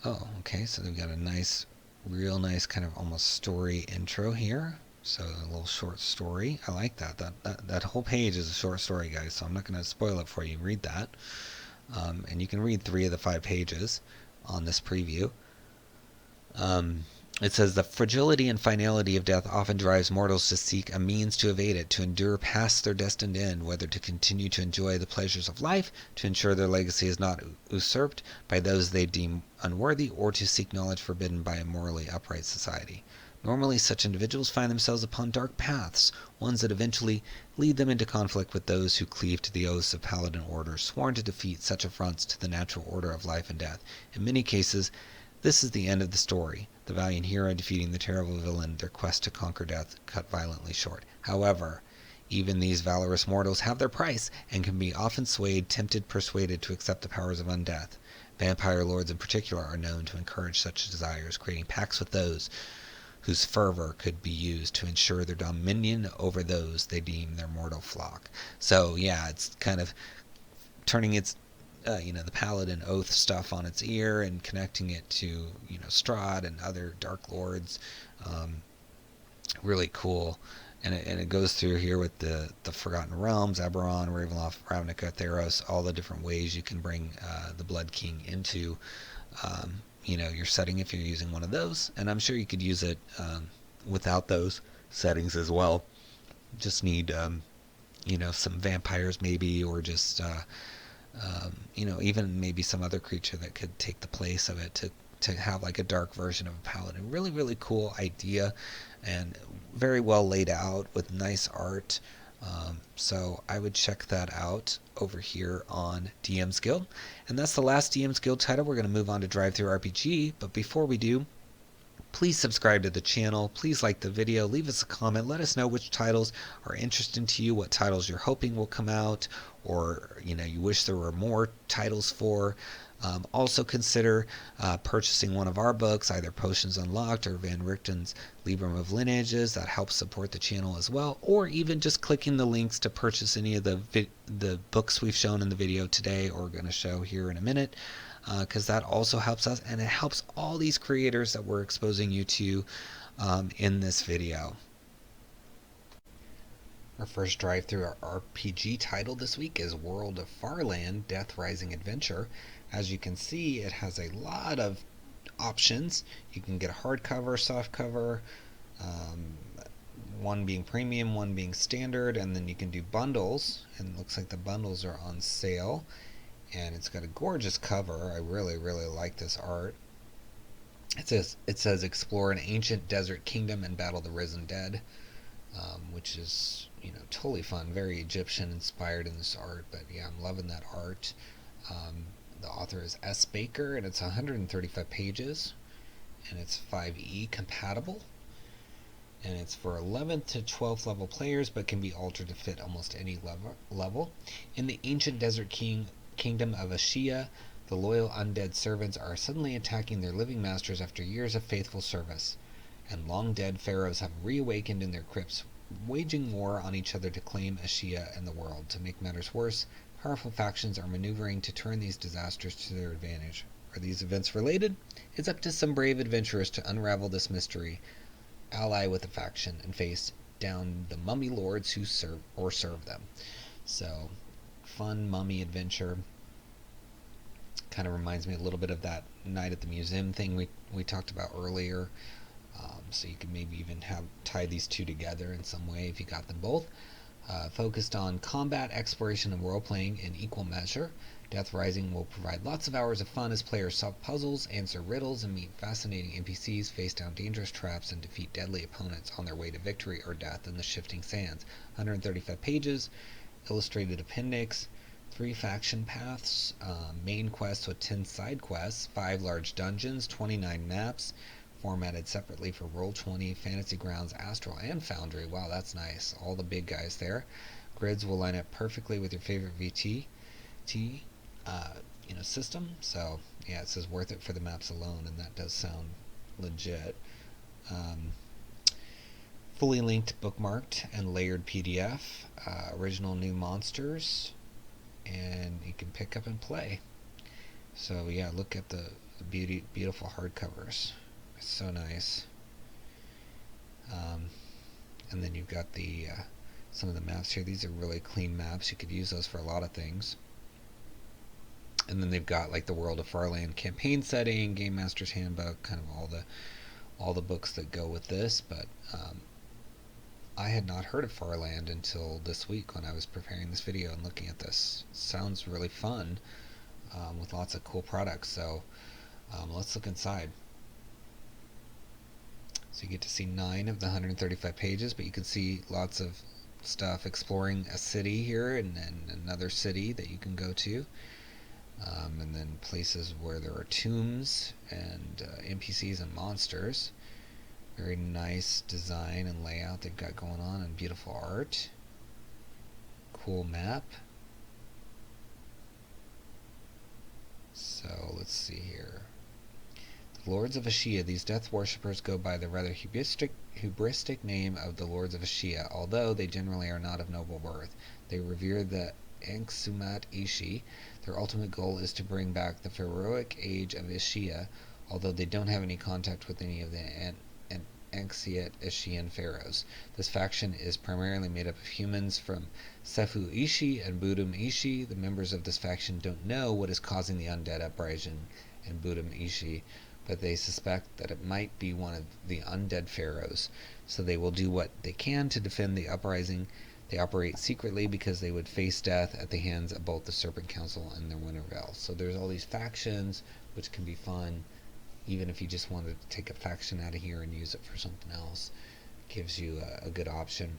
Oh, okay, so they've got a nice, real nice kind of almost story intro here. So a little short story. I like that. That whole page is a short story, guys, so I'm not going to spoil it for you. Read that. And you can read 3 of the 5 pages on this preview. It says, the fragility and finality of death often drives mortals to seek a means to evade it, to endure past their destined end, whether to continue to enjoy the pleasures of life, to ensure their legacy is not usurped by those they deem unworthy, or to seek knowledge forbidden by a morally upright society. Normally, such individuals find themselves upon dark paths, ones that eventually lead them into conflict with those who cleave to the oaths of paladin orders, sworn to defeat such affronts to the natural order of life and death. In many cases, this is the end of the story, the valiant hero defeating the terrible villain, their quest to conquer death cut violently short. However, even these valorous mortals have their price, and can be often swayed, tempted, persuaded to accept the powers of undeath. Vampire lords in particular are known to encourage such desires, creating pacts with those whose fervor could be used to ensure their dominion over those they deem their mortal flock. So yeah, it's kind of turning its the paladin oath stuff on its ear and connecting it to Strahd and other dark lords. Really cool. And it goes through here with the Forgotten Realms, Eberron, Ravenloft, Ravnica, Theros, all the different ways you can bring the Blood King into your setting if you're using one of those. And I'm sure you could use it without those settings as well. Just need some vampires maybe, or just even maybe some other creature that could take the place of it to have like a dark version of a paladin. Really, really cool idea, and very well laid out with nice art. So I would check that out over here on DM's Guild. And that's the last DM's Guild title. We're going to move on to DriveThruRPG, but before we do, please subscribe to the channel, please like the video, leave us a comment, let us know which titles are interesting to you, what titles you're hoping will come out, or you wish there were more titles for. Also consider purchasing one of our books, either Potions Unlocked or Van Richten's Librum of Lineages. That helps support the channel as well, or even just clicking the links to purchase any of the books we've shown in the video today or going to show here in a minute, because that also helps us, and it helps all these creators that we're exposing you to in this video. Our first DriveThruRPG title this week is World of Farland, Death Rising Adventure. As you can see, it has a lot of options. You can get a hardcover, softcover, one being premium, one being standard, and then you can do bundles, and it looks like the bundles are on sale. And it's got a gorgeous cover. I really, really like this art. It says explore an ancient desert kingdom and battle the risen dead, which is totally fun, very Egyptian inspired in this art. But yeah, I'm loving that art. The author is S. Baker, and it's 135 pages, and it's 5e compatible, and it's for 11th to 12th level players, but can be altered to fit almost any level. In the ancient desert kingdom of 𝙭𝙤, the loyal undead servants are suddenly attacking their living masters after years of faithful service, and long-dead pharaohs have reawakened in their crypts, waging war on each other to claim 𝙭𝙤 and the world. To make matters worse, powerful factions are maneuvering to turn these disasters to their advantage. Are these events related? It's up to some brave adventurers to unravel this mystery, ally with a faction, and face down the mummy lords who serve them. So, fun mummy adventure. Kind of reminds me a little bit of that night at the museum thing we talked about earlier. So you could maybe even tie these two together in some way if you got them both. Focused on combat, exploration, and role-playing in equal measure. Death Rising will provide lots of hours of fun as players solve puzzles, answer riddles, and meet fascinating NPCs, face down dangerous traps, and defeat deadly opponents on their way to victory or death in the shifting sands. 135 pages, illustrated appendix, 3 faction paths, main quests with 10 side quests, 5 large dungeons, 29 maps, formatted separately for Roll20, Fantasy Grounds, Astral, and Foundry. Wow, that's nice. All the big guys there. Grids will line up perfectly with your favorite VT system. So yeah, it says worth it for the maps alone, and that does sound legit. Fully linked, bookmarked, and layered PDF. Original new monsters, and you can pick up and play. So yeah, look at the beautiful hardcovers. It's so nice. And then you've got the some of the maps here. These are really clean maps. You could use those for a lot of things. And then they've got like the World of Farland campaign setting, Game Master's Handbook, kind of all the books that go with this. But I had not heard of Farland until this week when I was preparing this video and looking at this. Sounds really fun, with lots of cool products. So let's look inside. So you get to see 9 of the 135 pages, but you can see lots of stuff exploring a city here, and then another city that you can go to, and then places where there are tombs and NPCs and monsters. Very nice design and layout they've got going on, and beautiful art. Cool map. So let's see here. The Lords of 𝙎𝙤. These death worshippers go by the rather hubristic name of the Lords of 𝙎𝙤, although they generally are not of noble birth. They revere the 𝙒𝙤𝙤𝙬𝙤. Their ultimate goal is to bring back the heroic age of 𝙎𝙤, although they don't have any contact with any of the 𝙒𝙤𝙤𝙤 pharaohs. This faction is primarily made up of humans from Siphoner and 𝙬𝙤𝙤𝙬𝙤. The members of this faction don't know what is causing the undead uprising in 𝙬𝙤𝙤𝙬𝙤, but they suspect that it might be one of the undead pharaohs, so they will do what they can to defend the uprising. They operate secretly because they would face death at the hands of both the Serpent Council and their Wintervale. So there's all these factions, which can be fun, even if you just wanted to take a faction out of here and use it for something else. It gives you a good option.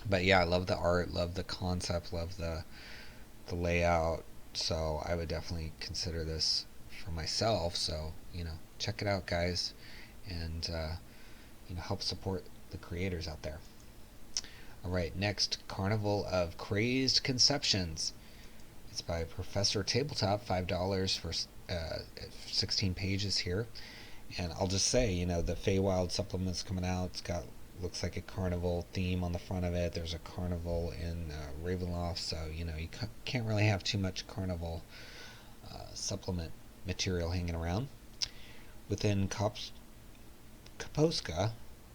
But yeah, I love the art, love the concept, love the layout. So I would definitely consider this for myself. So check it out, guys, and help support the creators out there. Alright, next, Carnival of Crazed Conceptions. It's by Professor Tabletop, $5 for 16 pages here. And I'll just say, the Feywild supplement's coming out. It's got, looks like a carnival theme on the front of it. There's a carnival in Ravenloft, so you can't really have too much carnival supplement material hanging around. Within Kaposka,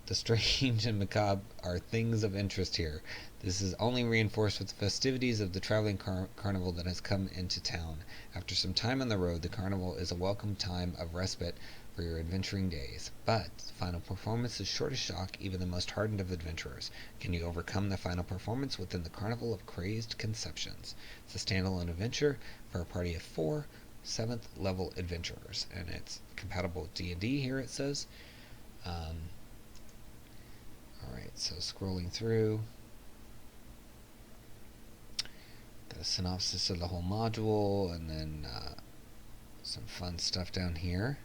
the strange and macabre are things of interest here. This is only reinforced with the festivities of the traveling carnival that has come into town. After some time on the road, the carnival is a welcome time of respite for your adventuring days. But the final performance is sure to shock even the most hardened of adventurers. Can you overcome the final performance within the Carnival of Crazed Conceptions? It's a standalone adventure for a party of 4 7th level adventurers, and it's compatible with D&D here, it says. Alright, so scrolling through, got a synopsis of the whole module, and then some fun stuff down here.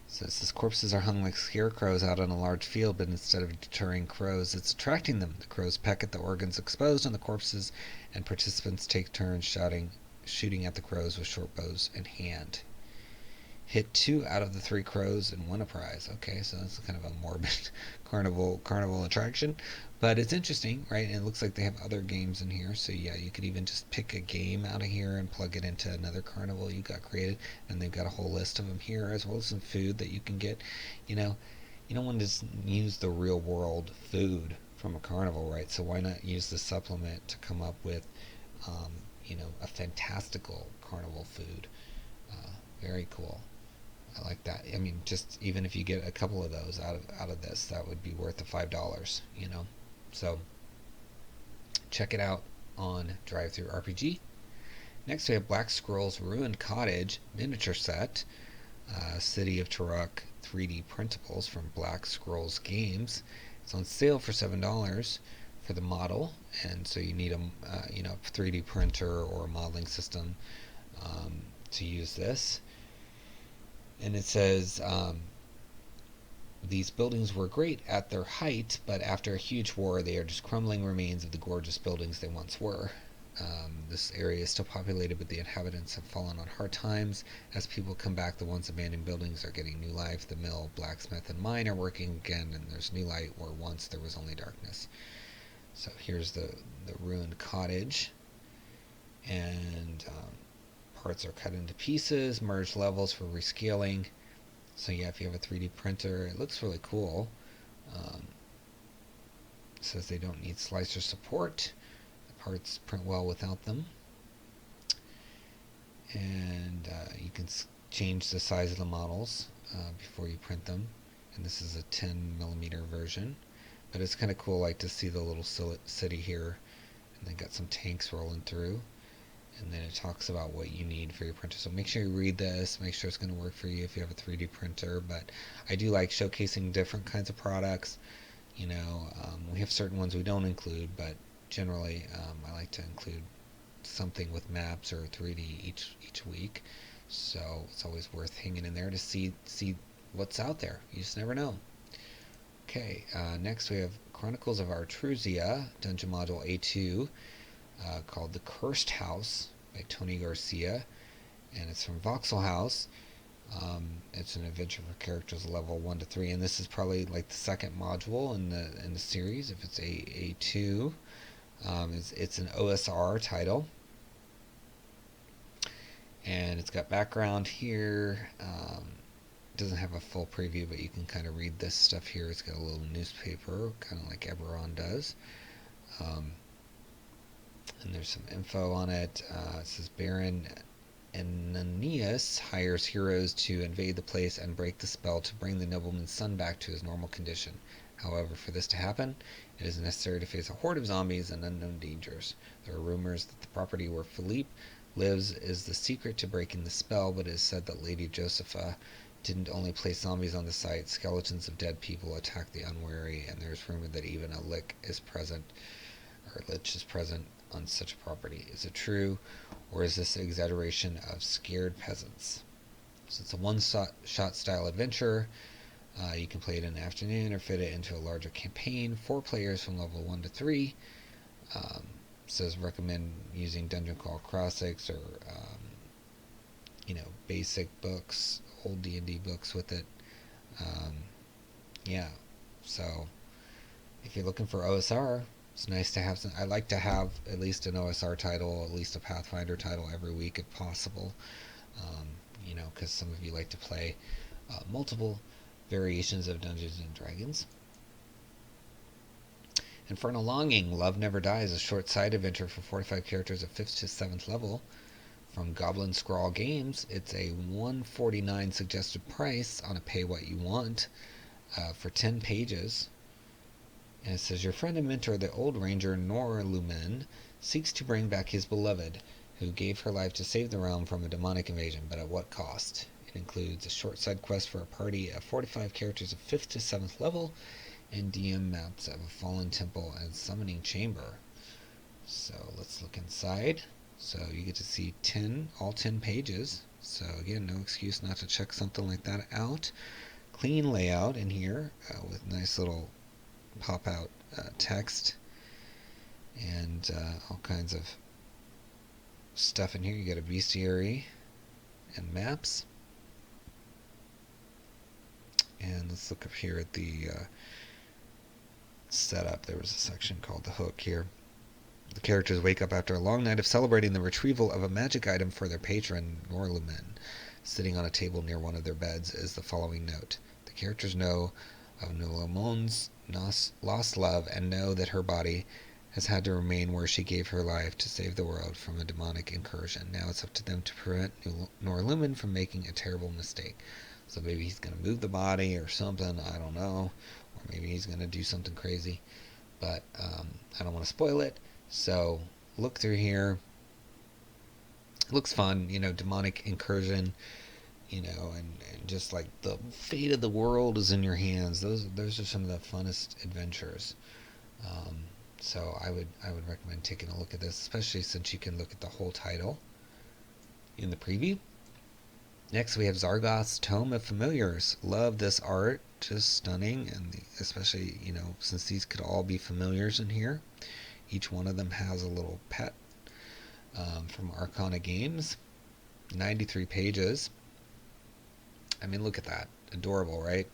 It says corpses are hung like scarecrows out on a large field, but instead of deterring crows, it's attracting them. The crows peck at the organs exposed on the corpses, and participants take turns shooting at the crows with short bows in hand. Hit 2 out of the 3 crows and win a prize. Okay, so that's kind of a morbid carnival attraction, But it's interesting, right? And it looks like they have other games in here. So yeah, you could even just pick a game out of here and plug it into another carnival you got created. And they've got a whole list of them here, as well as some food that you can get. You know, you don't want to just use the real world food from a carnival, right? So why not use the supplement to come up with, a fantastical carnival food? Very cool. I like that. I mean, just even if you get a couple of those out of this, that would be worth the $5. So check it out on DriveThruRPG. Next, we have Black Scroll's Ruined Cottage miniature set, City of Turok 3D printables from Black Scrolls Games. It's on sale for $7 for the model, and so you need a 3D printer or a modeling system to use this. And it says, these buildings were great at their height, but after a huge war, they are just crumbling remains of the gorgeous buildings they once were. This area is still populated, but the inhabitants have fallen on hard times. As people come back, the once abandoned buildings are getting new life. The mill, blacksmith, and mine are working again, and there's new light where once there was only darkness. So here's the ruined cottage, and parts are cut into pieces, merged levels for rescaling. So yeah, if you have a 3D printer, it looks really cool. It says they don't need slicer support. The parts print well without them. And you can change the size of the models before you print them. And this is a 10mm version. But it's kind of cool, like, to see the little city here. And then got some tanks rolling through. And then it talks about what you need for your printer. So make sure you read this, make sure it's going to work for you if you have a 3D printer. But I do like showcasing different kinds of products. We have certain ones we don't include, but generally I like to include something with maps or 3D each week. So it's always worth hanging in there to see what's out there. You just never know. Okay, next we have Chronicles of Artrusia, Dungeon Module A2. Called The Cursed House by Tony Garcia, and it's from Voxel House. It's an adventure for characters level 1 to 3, and this is probably like the second module in the series. If it's A2, it's an OSR title, and it's got background here. It doesn't have a full preview, but you can kind of read this stuff here. It's got a little newspaper, kind of like eberron does. And there's some info on it. It says Baron Ananias hires heroes to invade the place and break the spell to bring the nobleman's son back to his normal condition. However, for this to happen, it is necessary to face a horde of zombies and unknown dangers. There are rumors that the property where Philippe lives is the secret to breaking the spell, but it is said that Lady Josepha didn't only place zombies on the site. Skeletons of dead people attack the unwary, and there's rumor that even a lich is present on such a property. Is it true, or is this an exaggeration of scared peasants? So it's a one-shot style adventure. You can play it in an afternoon or fit it into a larger campaign. 4 players from level 1 to 3. Says recommend using Dungeon Crawl Classics or basic books, old D&D books with it. Yeah, so if you're looking for OSR, it's nice to have some. I like to have at least an OSR title, at least a Pathfinder title every week if possible. Because some of you like to play multiple variations of Dungeons and Dragons. Infernal Longing, Love Never Dies, a short side adventure for 45 characters at 5th to 7th level from Goblin Scrawl Games. It's a $149 suggested price on a pay what you want for 10 pages. And it says, your friend and mentor, the old ranger Norlumen, seeks to bring back his beloved, who gave her life to save the realm from a demonic invasion, but at what cost? It includes a short side quest for a party of 45 characters of 5th to 7th level, and DM maps of a fallen temple and summoning chamber. So let's look inside. So you get to see all 10 pages. So again, no excuse not to check something like that out. Clean layout in here with nice little pop-out text and all kinds of stuff in here. You got a bestiary and maps. And let's look up here at the setup. There was a section called the hook here. The characters wake up after a long night of celebrating the retrieval of a magic item for their patron, 𝘎𝙤𝙤𝙤. Sitting on a table near one of their beds is the following note. The characters know of 𝘎𝙤𝙤𝙤's lost love and know that her body has had to remain where she gave her life to save the world from a demonic incursion. Now it's up to them to prevent 𝘎𝙤𝙤𝙤 from making a terrible mistake. So maybe he's going to move the body or something, I don't know. Or maybe he's going to do something crazy. But I don't want to spoil it. So look through here. Looks fun, demonic incursion, and just like the fate of the world is in your hands. Those are some of the funnest adventures. So I would recommend taking a look at this, especially since you can look at the whole title in the preview. Next we have Zargoth's Tome of Familiars. Love this art, just stunning, and especially since these could all be familiars in here. Each one of them has a little pet from Arcana Games. 93 pages. I mean, look at that. Adorable, right?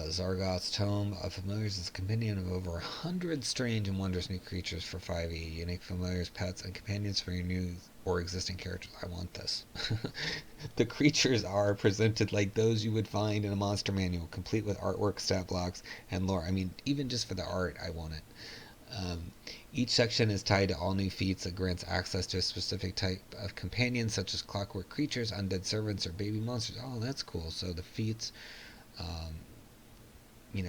Zargoth's Tome of Familiars is a compendium of over 100 strange and wondrous new creatures for 5e. Unique familiars, pets, and companions for your new or existing characters. I want this. The creatures are presented like those you would find in a monster manual, complete with artwork, stat blocks, and lore. I mean, even just for the art, I want it. Each section is tied to all new feats that grants access to a specific type of companions, such as clockwork creatures, undead servants, or baby monsters. Oh, that's cool. So the feats,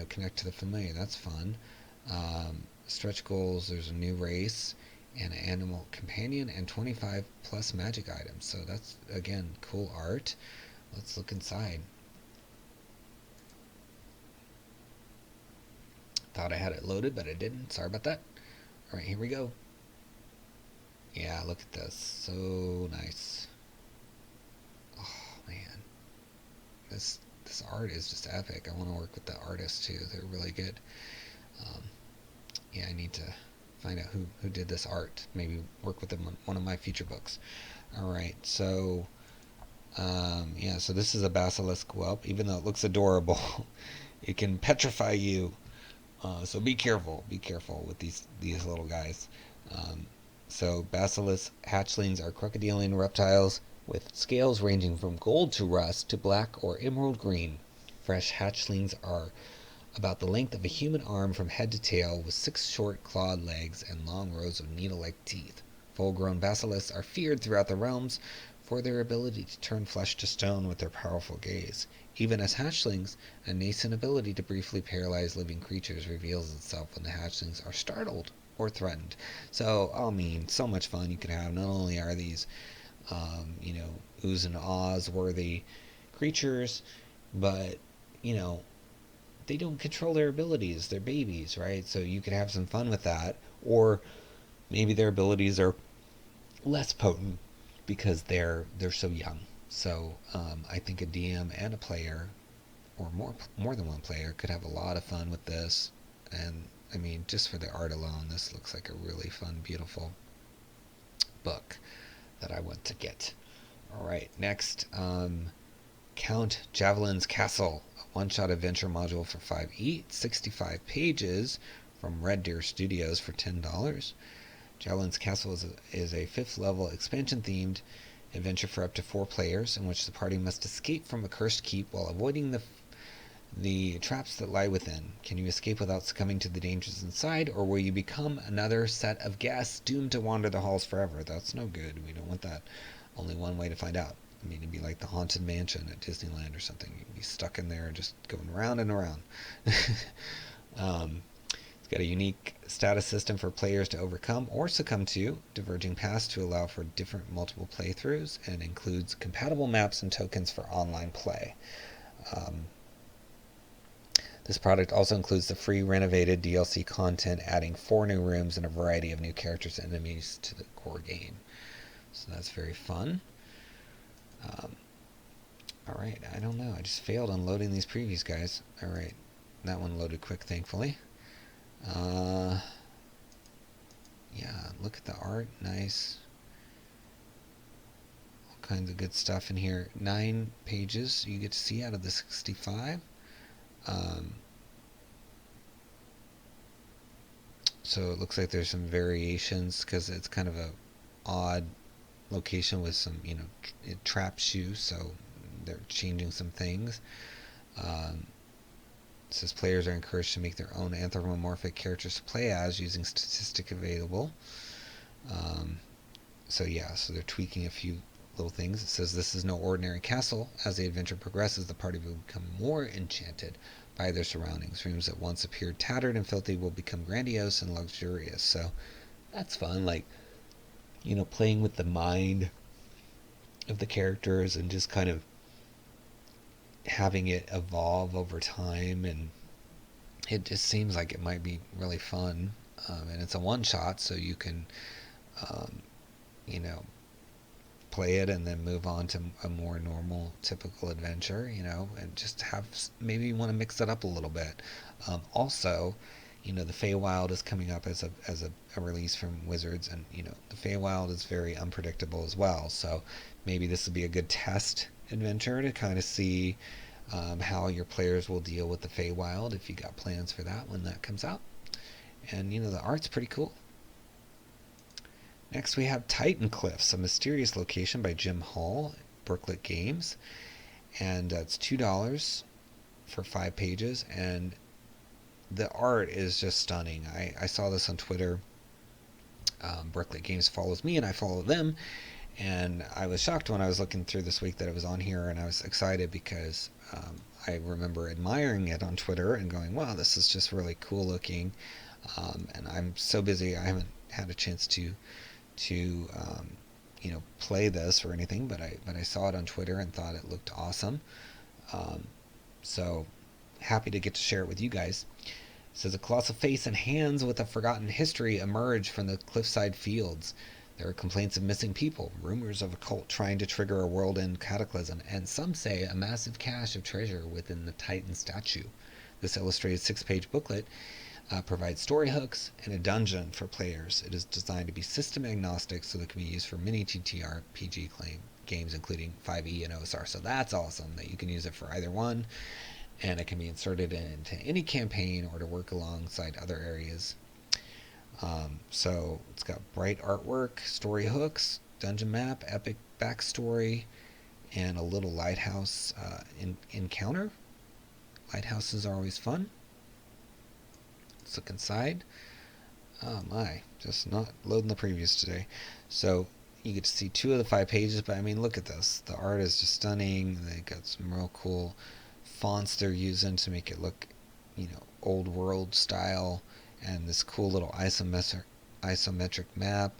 connect to the familiar. That's fun. Stretch goals, there's a new race, and an animal companion, and 25 plus magic items. So that's, again, cool art. Let's look inside. Thought I had it loaded, but I didn't. Sorry about that. Alright, here we go. Yeah, look at this. So nice. Oh, man. This art is just epic. I want to work with the artists, too. They're really good. Yeah, I need to find out who did this art. Maybe work with them on one of my future books. Alright, so... yeah, so this is a basilisk whelp. Even though it looks adorable, it can petrify you. So be careful with these little guys. So basilisk hatchlings are crocodilian reptiles with scales ranging from gold to rust to black or emerald green. Fresh hatchlings are about the length of a human arm from head to tail, with 6 short clawed legs and long rows of needle-like teeth. Full-grown basilisks are feared throughout the realms for their ability to turn flesh to stone with their powerful gaze. Even as hatchlings, a nascent ability to briefly paralyze living creatures reveals itself when the hatchlings are startled or threatened. So, I mean, so much fun you can have. Not only are these, 𝙤𝙤 and 𝙁𝙗 worthy creatures, but, they don't control their abilities. They're babies, right? So you can have some fun with that. Or maybe their abilities are less potent because they're so young. So I think a DM and a player, or more than one player, could have a lot of fun with this. And I mean, just for the art alone, this looks like a really fun, beautiful book that I want to get. All right, next, Count Javelin's Castle, a one-shot adventure module for 5e, 65 pages from Red Deer Studios for $10. Javelin's Castle is a 5th level expansion-themed adventure for up to 4 players, in which the party must escape from a cursed keep while avoiding the traps that lie within. Can you escape without succumbing to the dangers inside, or will you become another set of guests doomed to wander the halls forever? That's no good. We don't want that. Only one way to find out. I mean, it'd be like the Haunted Mansion at Disneyland or something. You'd be stuck in there just going round and around. It's got a unique status system for players to overcome or succumb to, diverging paths to allow for different multiple playthroughs, and includes compatible maps and tokens for online play. This product also includes the free renovated DLC content, adding 4 new rooms and a variety of new characters and enemies to the core game. So that's very fun. Alright, I don't know. I just failed on loading these previews, guys. Alright, that one loaded quick, thankfully. Yeah, look at the art. Nice. All kinds of good stuff in here. 9 pages you get to see out of the 65. So it looks like there's some variations because it's kind of a odd location with some, trap shoe, so they're changing some things. It says players are encouraged to make their own anthropomorphic characters to play as using statistic available. So they're tweaking a few little things. It says this is no ordinary castle. As the adventure progresses, the party will become more enchanted by their surroundings. Rooms that once appeared tattered and filthy will become grandiose and luxurious. So that's fun, like, playing with the mind of the characters and just kind of having it evolve over time, and it just seems like it might be really fun. And it's a one-shot, so you can play it and then move on to a more normal, typical adventure, and just have, maybe you want to mix it up a little bit. Also, the Feywild is coming up as a release from Wizards, and the Feywild is very unpredictable as well. So maybe this would be a good test adventure to kind of see how your players will deal with the Feywild, if you got plans for that when that comes out. And the art's pretty cool. Next we have Titan Cliffs, a mysterious location by Jim Hall, Brooklet Games, and it's $2 for 5 pages, and the art is just stunning. I saw this on Twitter. Brooklet Games follows me and I follow them, and I was shocked when I was looking through this week that it was on here, and I was excited because I remember admiring it on Twitter and going, wow, this is just really cool looking. And I'm so busy I haven't had a chance to play this or anything, but I saw it on Twitter and thought it looked awesome. So happy to get to share it with you guys. It says a colossal face and hands with a forgotten history emerge from the cliffside fields. There are complaints of missing people, rumors of a cult trying to trigger a world-end cataclysm, and some say a massive cache of treasure within the Titan statue. This illustrated 6-page booklet provides story hooks and a dungeon for players. It is designed to be system agnostic, so that it can be used for many TTRPG games, including 5e and OSR. So that's awesome that you can use it for either one, and it can be inserted into any campaign or to work alongside other areas. So it's got bright artwork, story hooks, dungeon map, epic backstory, and a little lighthouse encounter. Lighthouses are always fun. Let's look inside. Oh my, just not loading the previews today. So you get to see 2 of the 5 pages, but I mean, look at this. The art is just stunning. They got some real cool fonts they're using to make it look, old world style, and this cool little isometric map.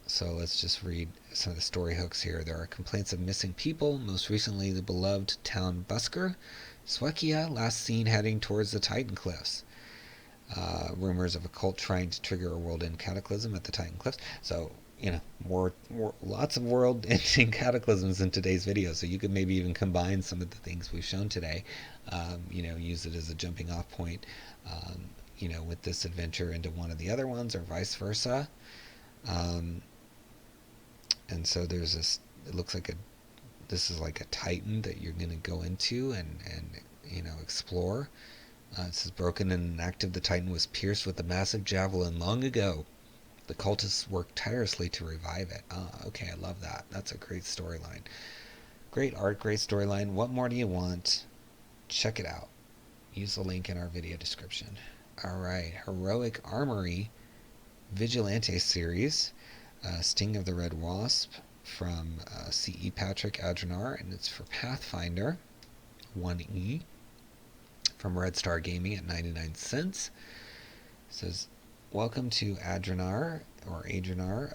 So let's just read some of the story hooks here. There are complaints of missing people, most recently the beloved town Busker, Swekia, last seen heading towards the Titan Cliffs. Rumors of a cult trying to trigger a world-end cataclysm at the Titan Cliffs. So, lots of world-ending cataclysms in today's video, so you could maybe even combine some of the things we've shown today, use it as a jumping-off point, with this adventure into one of the other ones, or vice versa. And so there's this, it looks like this is like a Titan that you're going to go into and explore. It says, broken and inactive, the Titan was pierced with a massive javelin long ago. The cultists worked tirelessly to revive it. Okay, I love that. That's a great storyline. Great art, great storyline. What more do you want? Check it out. Use the link in our video description. Alright, Heroic Armory Vigilante series. Sting of the Red Wasp from C.E. Patrick Adrenar, and it's for Pathfinder 1E from Red Star Gaming at 99 cents. It says, welcome to Adrenar,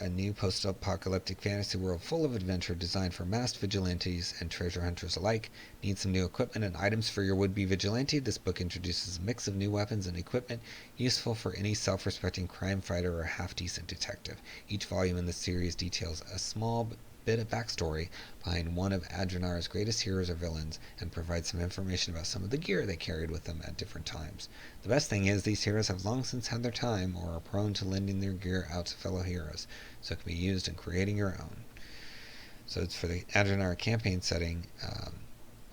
a new post-apocalyptic fantasy world full of adventure designed for masked vigilantes and treasure hunters alike. Need some new equipment and items for your would-be vigilante? This book introduces a mix of new weapons and equipment useful for any self-respecting crime fighter or half-decent detective. Each volume in the series details a small bit of backstory behind one of Adrenar's greatest heroes or villains, and provides some information about some of the gear they carried with them at different times. The best thing is these heroes have long since had their time, or are prone to lending their gear out to fellow heroes, so it can be used in creating your own. So it's for the Adrenar campaign setting,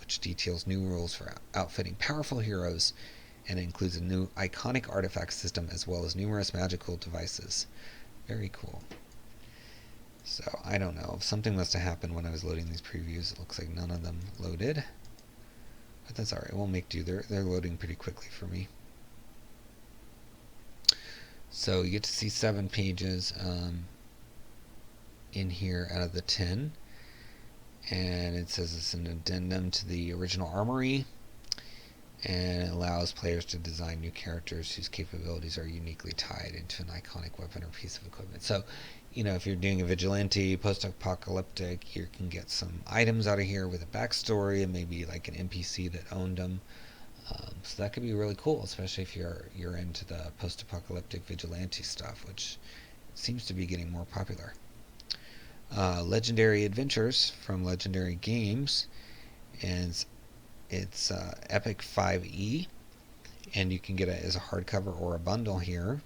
which details new rules for outfitting powerful heroes and it includes a new iconic artifact system as well as numerous magical devices. Very cool. So, I don't know. Something must have happened when I was loading these previews. It looks like none of them loaded. But that's alright. We'll make do. They're loading pretty quickly for me. So, you get to see 7 pages in here out of the 10. And it says it's an addendum to the original armory. And it allows players to design new characters whose capabilities are uniquely tied into an iconic weapon or piece of equipment. So, you know, if you're doing a vigilante, post-apocalyptic, you can get some items out of here with a backstory and maybe like an NPC that owned them. So that could be really cool, especially if you're into the post-apocalyptic vigilante stuff, which seems to be getting more popular. Legendary Adventures from Legendary Games, and it's Epic 5e, and you can get it as a hardcover or a bundle here.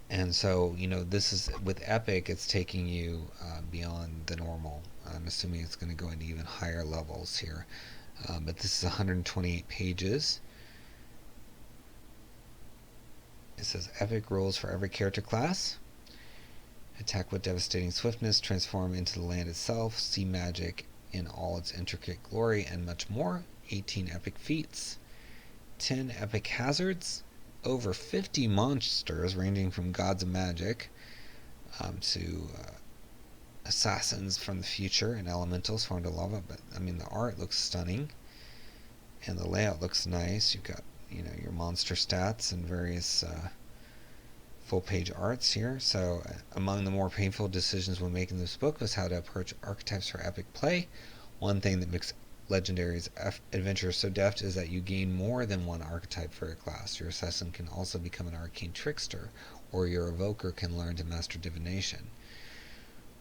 And so, you know, this is with Epic, it's taking you beyond the normal. I'm assuming it's going to go into even higher levels here. But this is 128 pages. It says epic rules for every character class. Attack with devastating swiftness, transform into the land itself, see magic in all its intricate glory, and much more. 18 epic feats, 10 epic hazards, over 50 monsters ranging from gods of magic to assassins from the future and elementals formed of lava. But I mean, the art looks stunning and the layout looks nice. You've got, you know, your monster stats and various full-page arts here. So among the more painful decisions when making this book was how to approach archetypes for epic play. One thing that makes Legendary's adventures so deft is that you gain more than one archetype for a class. Your assassin can also become an arcane trickster, or your evoker can learn to master divination.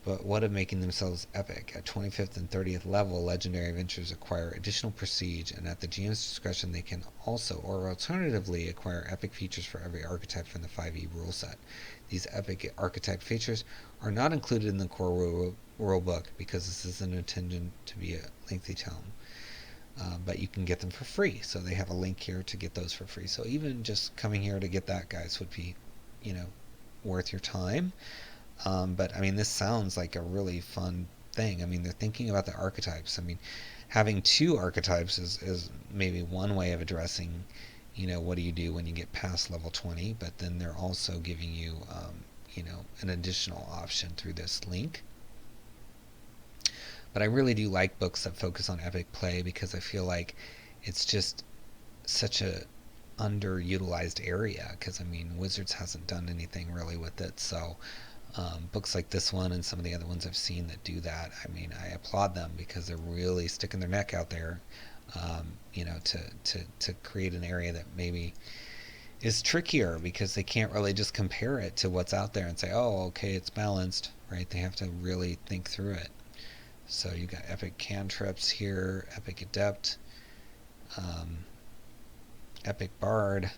But what of making themselves epic? At 25th and 30th level, Legendary Adventures acquire additional prestige, and at the GM's discretion they can also, or alternatively, acquire epic features for every archetype from the 5e rule set. These epic archetype features are not included in the core rule book because this isn't intended to be a lengthy tome. But you can get them for free, so they have a link here to get those for free. So even just coming here to get that, guys, would be, you know, worth your time. But I mean, this sounds like a really fun thing. I mean, they're thinking about the archetypes. I mean, having 2 archetypes is maybe one way of addressing, you know, what do you do when you get past level 20, but then they're also giving you, you know, an additional option through this link. But I really do like books that focus on epic play because I feel like it's just such a underutilized area, because I mean, Wizards hasn't done anything really with it. So books like this one and some of the other ones I've seen that do that, I mean, I applaud them because they're really sticking their neck out there, you know, to create an area that maybe is trickier because they can't really just compare it to what's out there and say, oh, okay, it's balanced, right? They have to really think through it. So you got epic cantrips here, epic adept, epic bard.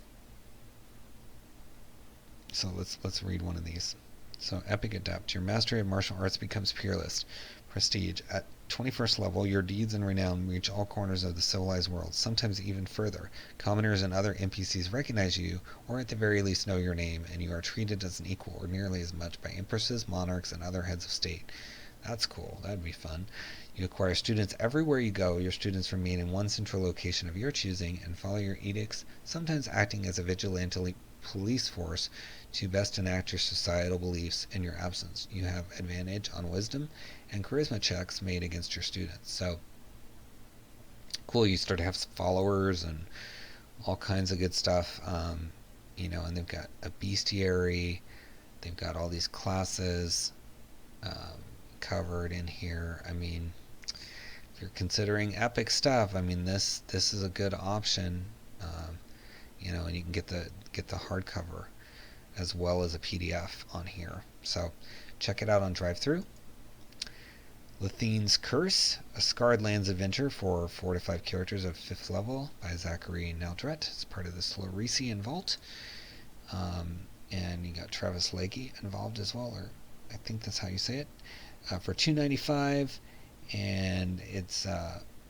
So let's read one of these. So epic adept, your mastery of martial arts becomes peerless. Prestige, at 21st level, your deeds and renown reach all corners of the civilized world, sometimes even further. Commoners and other NPCs recognize you, or at the very least know your name, and you are treated as an equal or nearly as much by empresses, monarchs, and other heads of state. That's cool. That'd be fun. You acquire students everywhere you go. Your students remain in one central location of your choosing and follow your edicts, sometimes acting as a vigilante police force to best enact your societal beliefs in your absence. You have advantage on wisdom and charisma checks made against your students. So, cool. You start to have followers and all kinds of good stuff. You know, and they've got a bestiary. They've got all these classes covered in here. I mean, if you're considering epic stuff, I mean, this is a good option. You know, and you can get the hardcover as well as a PDF on here. So check it out on DriveThru. Lathine's Curse, a Scarred Lands adventure for 4 to 5 characters of 5th level by Zachary Neldret. It's part of the Sloresian Vault. And you got Travis Lakey involved as well, or I think that's how you say it. For $2.95, and it's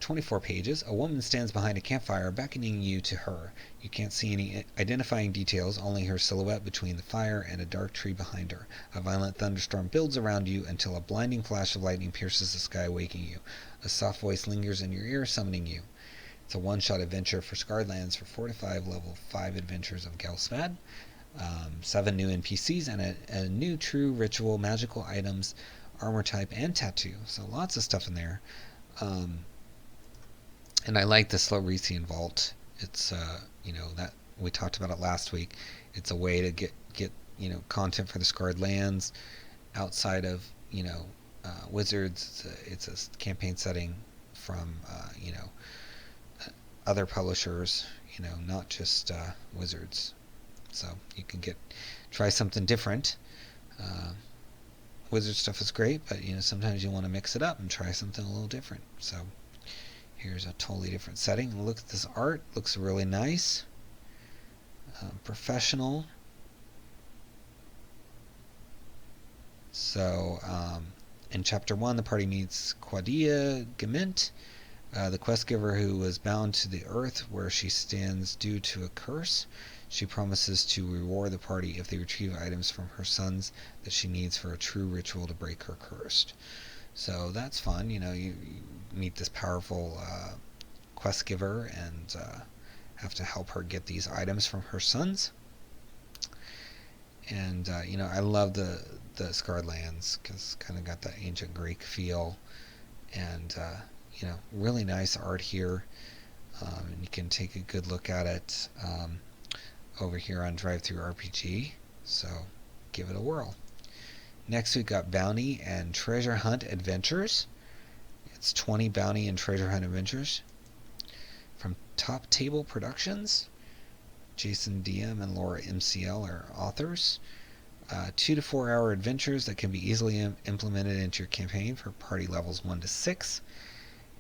24 pages. A woman stands behind a campfire, beckoning you to her. You can't see any identifying details, only her silhouette between the fire and a dark tree behind her. A violent thunderstorm builds around you until a blinding flash of lightning pierces the sky, waking you. A soft voice lingers in your ear, summoning you. It's a one-shot adventure for Scarred Lands for 4 to 5 level 5 adventures of 𝙬𝙬𝙬𝙬, 7 new NPCs, and a new true ritual, magical items, armor type, and tattoo. So lots of stuff in there. And I like the Slovesian Vault. It's that we talked about it last week. It's a way to get content for the Scarred Lands outside of Wizards. It's a campaign setting from other publishers, not just Wizards. So you can try something different. Wizard stuff is great, but sometimes you want to mix it up and try something a little different. So here's a totally different setting. Look at this art. Looks really nice. Professional. So in Chapter 1, the party meets 𝙏𝙤𝙤𝙤𝙬𝙤, the quest giver who was bound to the earth where she stands due to a curse. She promises to reward the party if they retrieve items from her sons that she needs for a true ritual to break her curse. So that's fun. You meet this powerful quest giver and have to help her get these items from her sons. And I love the Scarred Lands because it's kind of got that ancient Greek feel, and really nice art here. And you can take a good look at it over here on DriveThruRPG. So give it a whirl. Next we've got Bounty and Treasure Hunt Adventures. It's 20 Bounty and Treasure Hunt Adventures from Top Table Productions. Jason DM and Laura MCL are authors. 2 to 4 hour adventures that can be easily implemented into your campaign for party levels 1 to 6.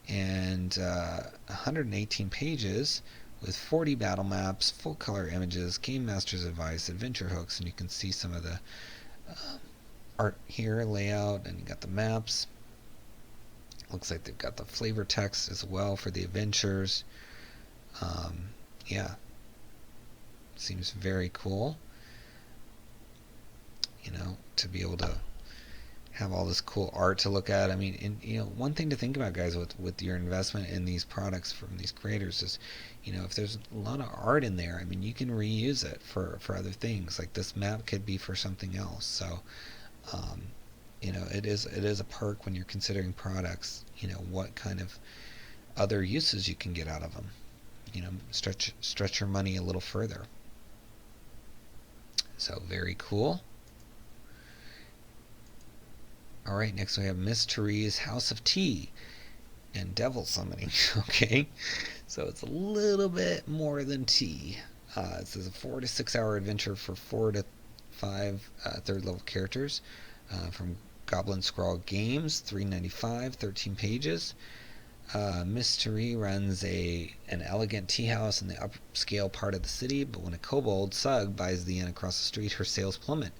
And 118 pages with 40 battle maps, full color images, game master's advice, adventure hooks, and you can see some of the art here, layout, and you got the maps. Looks like they've got the flavor text as well for the adventures. Yeah, seems very cool. To be able to have all this cool art to look at. I mean, and one thing to think about, guys, with your investment in these products from these creators is, if there's a lot of art in there, I mean, you can reuse it for other things. Like this map could be for something else. So, it is a perk when you're considering products. What kind of other uses you can get out of them. Stretch your money a little further. So very cool. Alright, next we have Miss Therese's House of Tea and Devil Summoning. Okay, so it's a little bit more than tea. It says a 4 to 6 hour adventure for 4 to 5 third level characters from Goblin Scrawl Games, $3.95, 13 pages. Miss Therese runs an elegant tea house in the upscale part of the city, but when a kobold, Sug, buys the inn across the street, her sales plummet.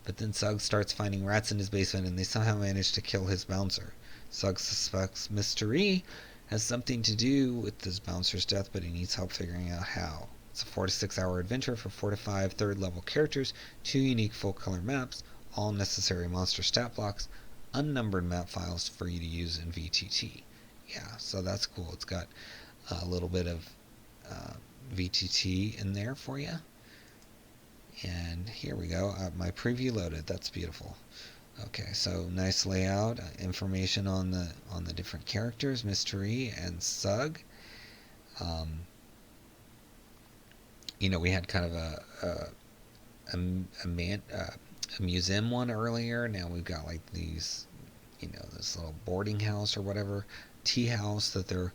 But then Sug starts finding rats in his basement, and they somehow manage to kill his bouncer. Sug suspects Miss Therese has something to do with this bouncer's death, but he needs help figuring out how. It's a 4 to 6 hour adventure for 4 to 5 third level characters, 2 unique full color maps, all necessary monster stat blocks, unnumbered map files for you to use in VTT. Yeah, so that's cool. It's got a little bit of VTT in there for you. And here we go. My preview loaded. That's beautiful. Okay, so nice layout. Information on the different characters, Miss Therese and Sug. We had kind of a museum one earlier. Now we've got like these, this little boarding house or whatever, tea house that they're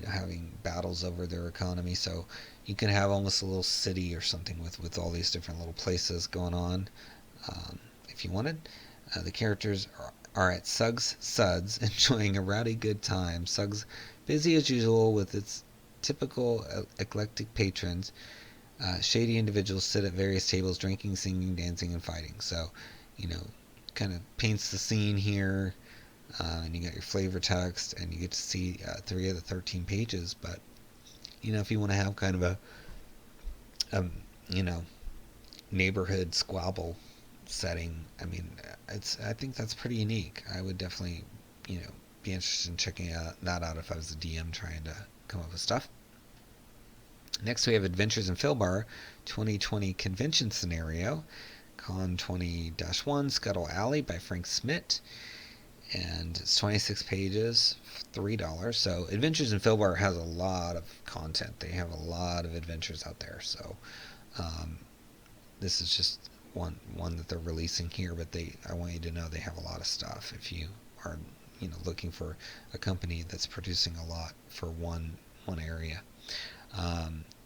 having battles over their economy. So you can have almost a little city or something with all these different little places going on. If you wanted, the characters are at Sug's Suds, enjoying a rowdy good time. Sug's busy as usual with its typical eclectic patrons. Shady individuals sit at various tables, drinking, singing, dancing, and fighting. So, kind of paints the scene here. and you got your flavor text, and you get to see 3 of the 13 pages. But if you want to have kind of a neighborhood squabble setting, I think that's pretty unique. I would definitely be interested in checking that out if I was a DM trying to come up with stuff. Next, we have Adventures in Philbar 2020 Convention Scenario, Con20-1 Scuttle Alley by Frank Smith, and it's 26 pages, $3. So Adventures in Philbar has a lot of content. They have a lot of adventures out there. So this is just one that they're releasing here, but I want you to know they have a lot of stuff. If you are looking for a company that's producing a lot for one area.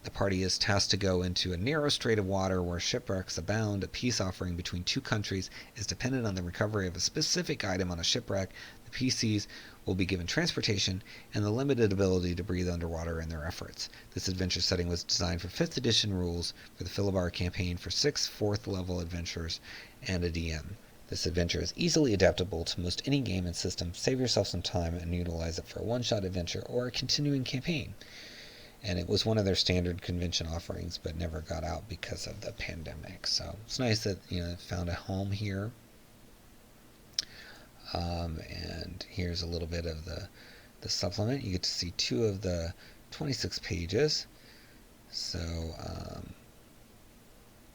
The party is tasked to go into a narrow strait of water where shipwrecks abound. A peace offering between two countries is dependent on the recovery of a specific item on a shipwreck. The PCs will be given transportation and the limited ability to breathe underwater in their efforts. This adventure setting was designed for 5th edition rules for the Philbar campaign for 6 4th level adventurers and a DM. This adventure is easily adaptable to most any game and system. Save yourself some time and utilize it for a one-shot adventure or a continuing campaign. And it was one of their standard convention offerings, but never got out because of the pandemic. So it's nice that it found a home here. And here's a little bit of the supplement. You get to see 2 of the 26 pages. So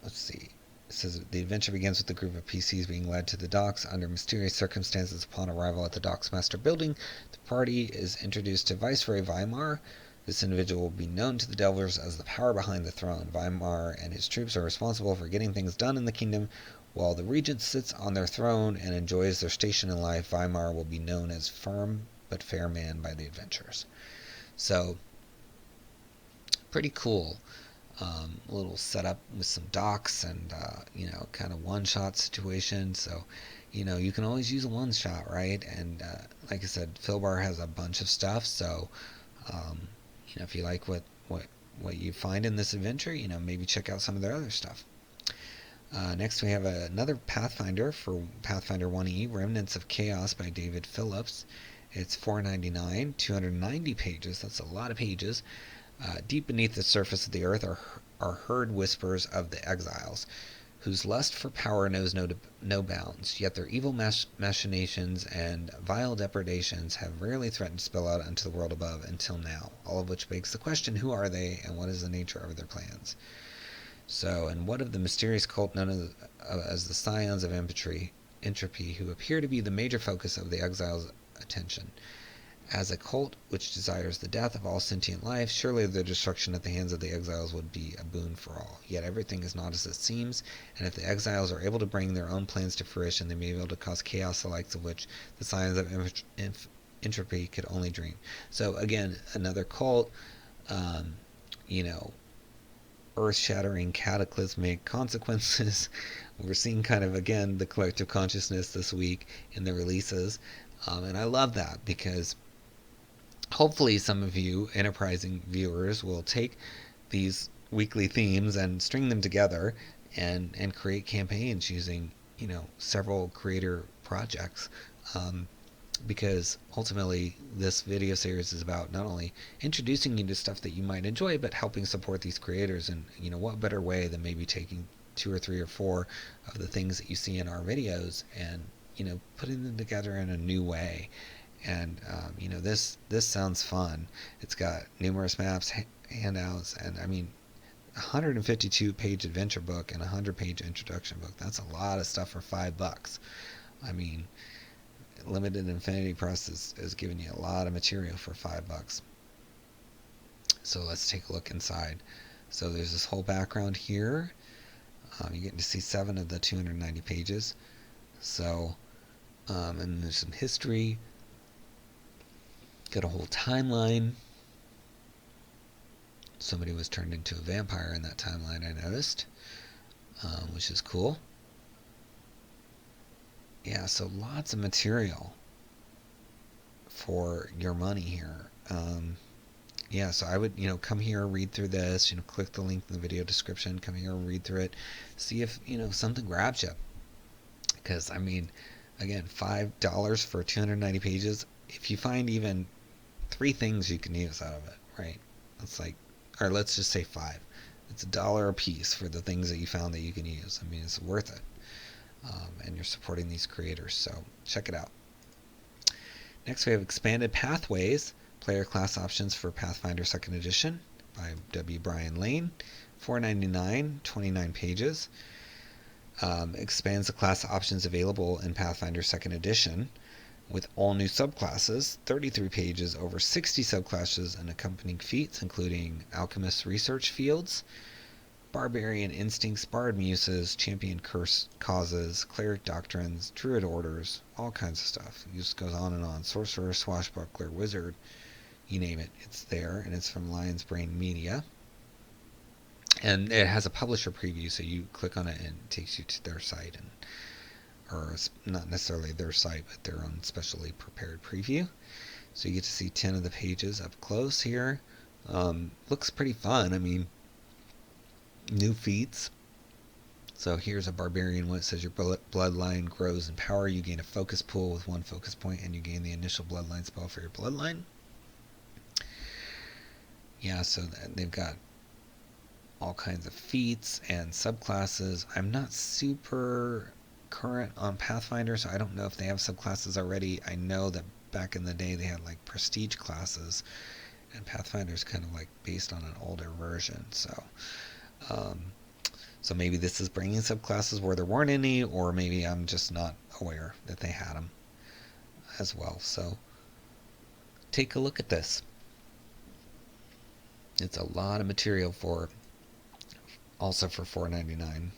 let's see. It says the adventure begins with a group of PCs being led to the docks under mysterious circumstances. Upon arrival at the docks master building, the party is introduced to Viceroy Weimar. This individual will be known to the Delvers as the power behind the throne. Weimar and his troops are responsible for getting things done in the kingdom. While the regent sits on their throne and enjoys their station in life, Weimar will be known as firm but fair man by the adventurers. So, pretty cool. A little setup with some docks and, kind of one-shot situation. So, you can always use a one-shot, right? And, like I said, Philbar has a bunch of stuff, so... if you like what you find in this adventure, maybe check out some of their other stuff. Next, we have another Pathfinder for Pathfinder 1E, Remnants of Chaos by David Phillips. It's $4.99, 290 pages. That's a lot of pages. Deep beneath the surface of the earth are heard whispers of the exiles, whose lust for power knows no bounds, yet their evil machinations and vile depredations have rarely threatened to spill out into the world above until now, all of which begs the question, who are they, and what is the nature of their plans? So, and what of the mysterious cult known as the Scions of Entropy, who appear to be the major focus of the exiles' attention? As a cult which desires the death of all sentient life, surely their destruction at the hands of the exiles would be a boon for all. Yet everything is not as it seems, and if the exiles are able to bring their own plans to fruition, they may be able to cause chaos the likes of which the Scions of Entropy could only dream. So again, another cult, earth-shattering cataclysmic consequences. We're seeing kind of, again, the collective consciousness this week in the releases. And I love that because hopefully some of you enterprising viewers will take these weekly themes and string them together and create campaigns using several creator projects, because ultimately this video series is about not only introducing you to stuff that you might enjoy, but helping support these creators. And what better way than maybe taking 2 or 3 or 4 of the things that you see in our videos and putting them together in a new way. And this sounds fun. It's got numerous maps, handouts, and 152-page adventure book and a 100-page introduction book. That's a lot of stuff for $5. Limited Infinity Press is giving you a lot of material for $5. So let's take a look inside. So there's this whole background here. You're getting to see 7 of the 290 pages. So, and there's some history. Got a whole timeline. Somebody was turned into a vampire in that timeline, I noticed, which is cool. Yeah, so lots of material for your money here. Yeah, so I would, come here, read through this, click the link in the video description, come here and read through it, see if, something grabs you. Because, Again, $5 for 290 pages. If you find even 3 things you can use out of it, right? It's like, or let's just say 5. It's $1 a piece for the things that you found that you can use. I mean, it's worth it. And you're supporting these creators, so check it out. Next, we have Expanded Pathways, Player Class Options for Pathfinder 2nd Edition by W. Brian Lane. $4.99, 29 pages. Expands the class options available in Pathfinder 2nd Edition with all new subclasses, 33 pages, over 60 subclasses and accompanying feats, including Alchemist Research Fields, Barbarian Instincts, Bard Muses, Champion Curse Causes, Cleric Doctrines, Druid Orders, all kinds of stuff. It just goes on and on. Sorcerer, Swashbuckler, Wizard, you name it, it's there, and it's from Lion's Brain Media. And it has a publisher preview, so you click on it and it takes you to their site, and or not necessarily their site, but their own specially prepared preview. So you get to see 10 of the pages up close here. Looks pretty fun. I mean, new feats. So here's a barbarian one. It says your bloodline grows in power. You gain a focus pool with 1 focus point, and you gain the initial bloodline spell for your bloodline. Yeah, so they've got all kinds of feats and subclasses. I'm not super current on Pathfinder, so I don't know if they have subclasses already. I know that back in the day they had like prestige classes, and Pathfinder's kind of like based on an older version. So so maybe this is bringing subclasses where there weren't any, or maybe I'm just not aware that they had them as well. So take a look at this. It's a lot of material for also for $4.99.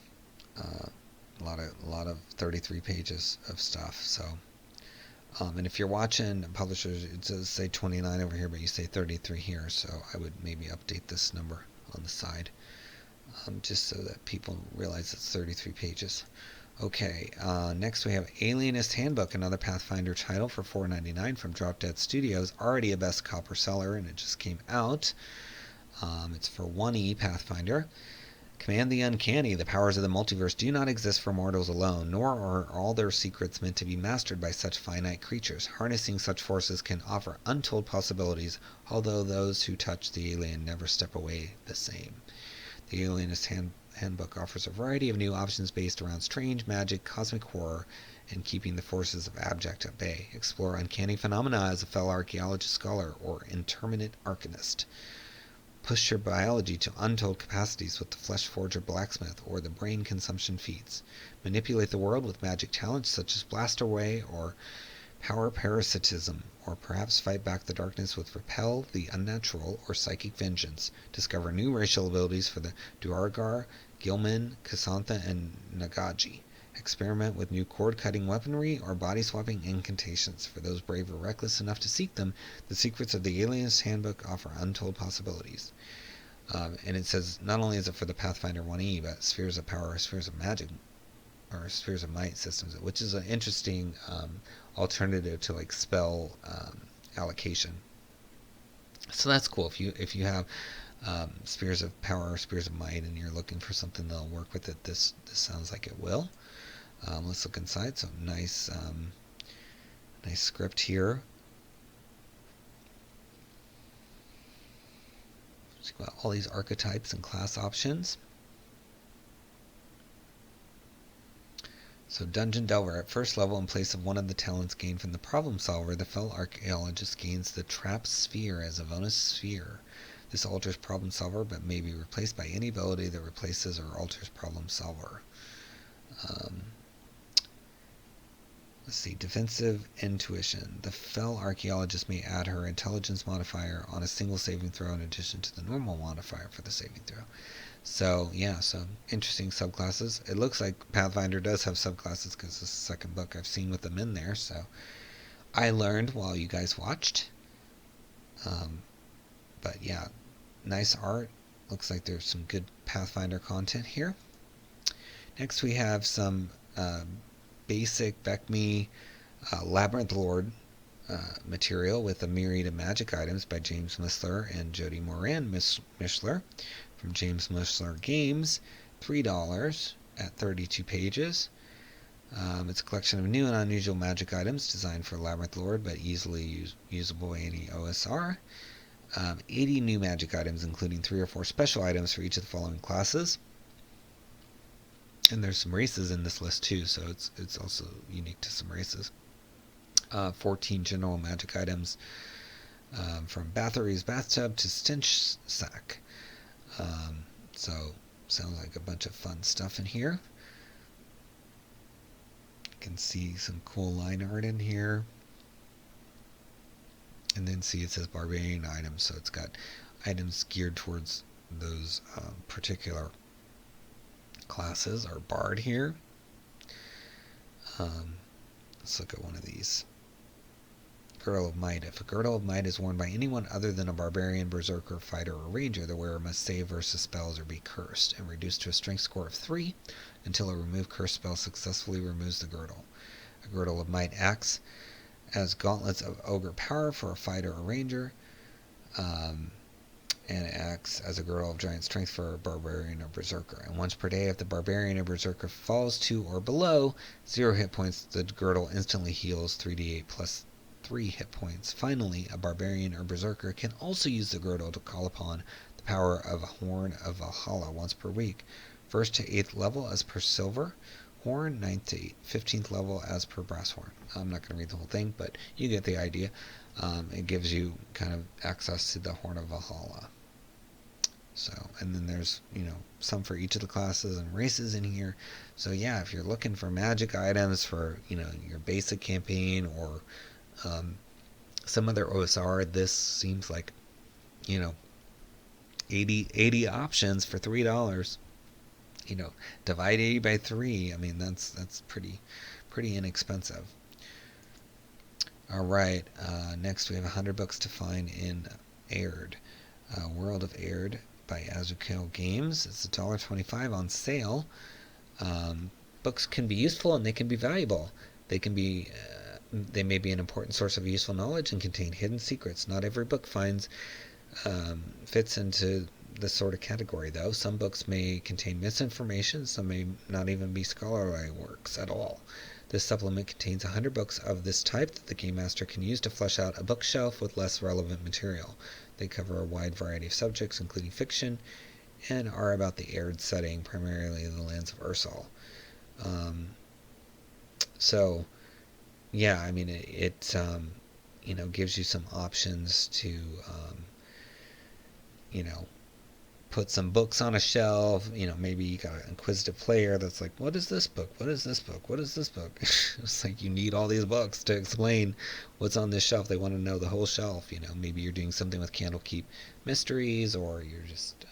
A lot of 33 pages of stuff. So and if you're watching publishers, it does say 29 over here, but you say 33 here, so I would maybe update this number on the side, just so that people realize it's 33 pages. Okay, next we have Alienist Handbook, another Pathfinder title for $4.99 from Drop Dead Studios, already a best copper seller, and it just came out. It's for 1E Pathfinder. Command the uncanny. The powers of the multiverse do not exist for mortals alone, nor are all their secrets meant to be mastered by such finite creatures. Harnessing such forces can offer untold possibilities, although those who touch the alien never step away the same. The Alienist Handbook offers a variety of new options based around strange magic, cosmic horror, and keeping the forces of abject at bay. Explore uncanny phenomena as a fellow archaeologist, scholar, or intermittent arcanist. Push your biology to untold capacities with the Flesh Forger Blacksmith or the Brain Consumption feats. Manipulate the world with magic talents such as Blast Away or Power Parasitism, or perhaps fight back the darkness with Repel, the Unnatural, or Psychic Vengeance. Discover new racial abilities for the Duergar, Gilman, Kasantha, and Nagaji. Experiment with new cord-cutting weaponry or body-swapping incantations. For those brave or reckless enough to seek them, the secrets of the Alienist Handbook offer untold possibilities. And it says not only is it for the Pathfinder 1E, but Spheres of Power, Spheres of Magic, or Spheres of Might systems, which is an interesting alternative to like spell allocation. So that's cool. If you have Spheres of Power or Spheres of Might and you're looking for something that'll work with it, this sounds like it will. Let's look inside. So nice script here. So you've got all these archetypes and class options. So Dungeon Delver. At first level, in place of one of the talents gained from the Problem Solver, the fellow archaeologist gains the Trap Sphere as a bonus sphere. This alters Problem Solver, but may be replaced by any ability that replaces or alters Problem Solver. Let's see, Defensive Intuition. The Fell Archaeologist may add her intelligence modifier on a single saving throw in addition to the normal modifier for the saving throw. So, yeah, so interesting subclasses. It looks like Pathfinder does have subclasses because this is the second book I've seen with them in there, so I learned while you guys watched. But yeah, nice art. Looks like there's some good Pathfinder content here. Next we have some basic BECMI Labyrinth Lord material with a Myriad of Magic Items by James Mishler and Jody Moran Mishler from James Mishler Games. $3 at 32 pages. It's a collection of new and unusual magic items designed for Labyrinth Lord, but easily usable by any OSR. 80 new magic items, including 3 or 4 special items for each of the following classes. And there's some races in this list too, so it's also unique to some races. 14 general magic items, from Bathory's Bathtub to Stench Sack. So, sounds like a bunch of fun stuff in here. You can see some cool line art in here. And then see it says Barbarian items, so it's got items geared towards those particular classes. Our Bard here. Let's look at one of these. Girdle of Might. If a Girdle of Might is worn by anyone other than a Barbarian, Berserker, Fighter, or Ranger, the wearer must save versus spells or be cursed, and reduced to a strength score of 3 until a remove curse spell successfully removes the girdle. A Girdle of Might acts as gauntlets of ogre power for a fighter or ranger, and it acts as a girdle of giant strength for a barbarian or berserker. And once per day, if the barbarian or berserker falls to or below 0 hit points, the girdle instantly heals 3d8 plus 3 hit points. Finally, a barbarian or berserker can also use the girdle to call upon the power of a Horn of Valhalla once per week. 1st to 8th level as per silver horn, 9th to 15th level as per brass horn. I'm not going to read the whole thing, but you get the idea. It gives you kind of access to the Horn of Valhalla. So, and then there's, some for each of the classes and races in here. So yeah, if you're looking for magic items for, your basic campaign or some other OSR, this seems like, 80 options for $3. Divide 80 by 3. I mean, that's pretty inexpensive. All right. Next, we have 100 books to find in 𝙭𝙘, World of 𝙭𝙘 by Azukel Games. It's $1.25 on sale. Books can be useful and they can be valuable. They may be an important source of useful knowledge and contain hidden secrets. Not every book fits into this sort of category, though. Some books may contain misinformation, some may not even be scholarly works at all. This supplement contains 100 books of this type that the Game Master can use to flesh out a bookshelf with less relevant material. They cover a wide variety of subjects, including fiction, and are about the 𝙭𝙘 setting, primarily the lands of Ursal. So, yeah, I mean, it gives you some options to, put some books on a shelf. Maybe you got an inquisitive player that's like, what is this book? What is this book? What is this book? It's like you need all these books to explain what's on this shelf. They want to know the whole shelf. Maybe you're doing something with Candlekeep Mysteries, or you're just,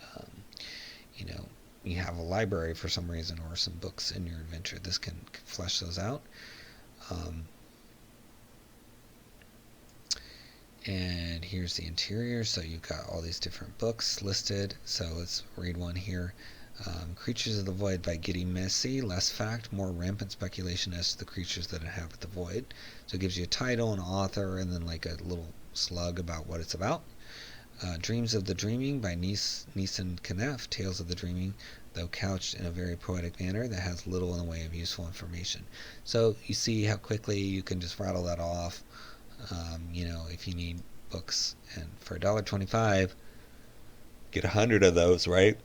you have a library for some reason, or some books in your adventure. This can flesh those out. And here's the interior. So you've got all these different books listed. So let's read one here. Creatures of the Void by Giddy Messy. Less fact, more rampant speculation as to the creatures that inhabit the void. So it gives you a title, an author, and then like a little slug about what it's about. Dreams of the Dreaming by Neeson Knef. Tales of the Dreaming, though couched in a very poetic manner that has little in the way of useful information. So you see how quickly you can just rattle that off. If you need books, and for $1.25, get 100 of those, right?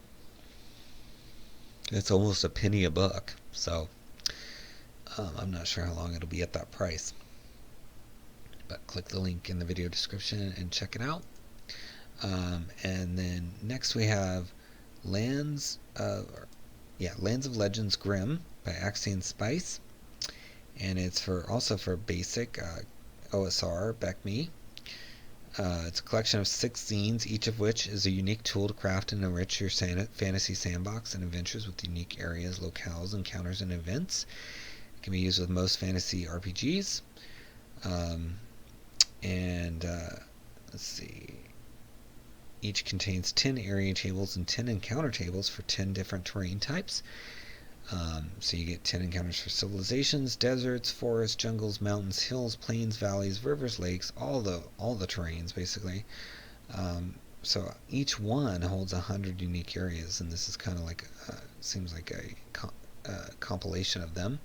It's almost a penny a book. So I'm not sure how long it'll be at that price, but click the link in the video description and check it out. And then next we have Lands of Legends Grimm by Axion Spice, and it's also for basic OSR, BECME. It's a collection of 6 zines, each of which is a unique tool to craft and enrich your fantasy sandbox and adventures with unique areas, locales, encounters, and events. It can be used with most fantasy RPGs. Let's see. Each contains 10 area tables and 10 encounter tables for 10 different terrain types. So you get 10 encounters for civilizations, deserts, forests, jungles, mountains, hills, plains, valleys, rivers, lakes, all the terrains basically. So each one holds 100 unique areas, and this is kind of like seems like a compilation of them.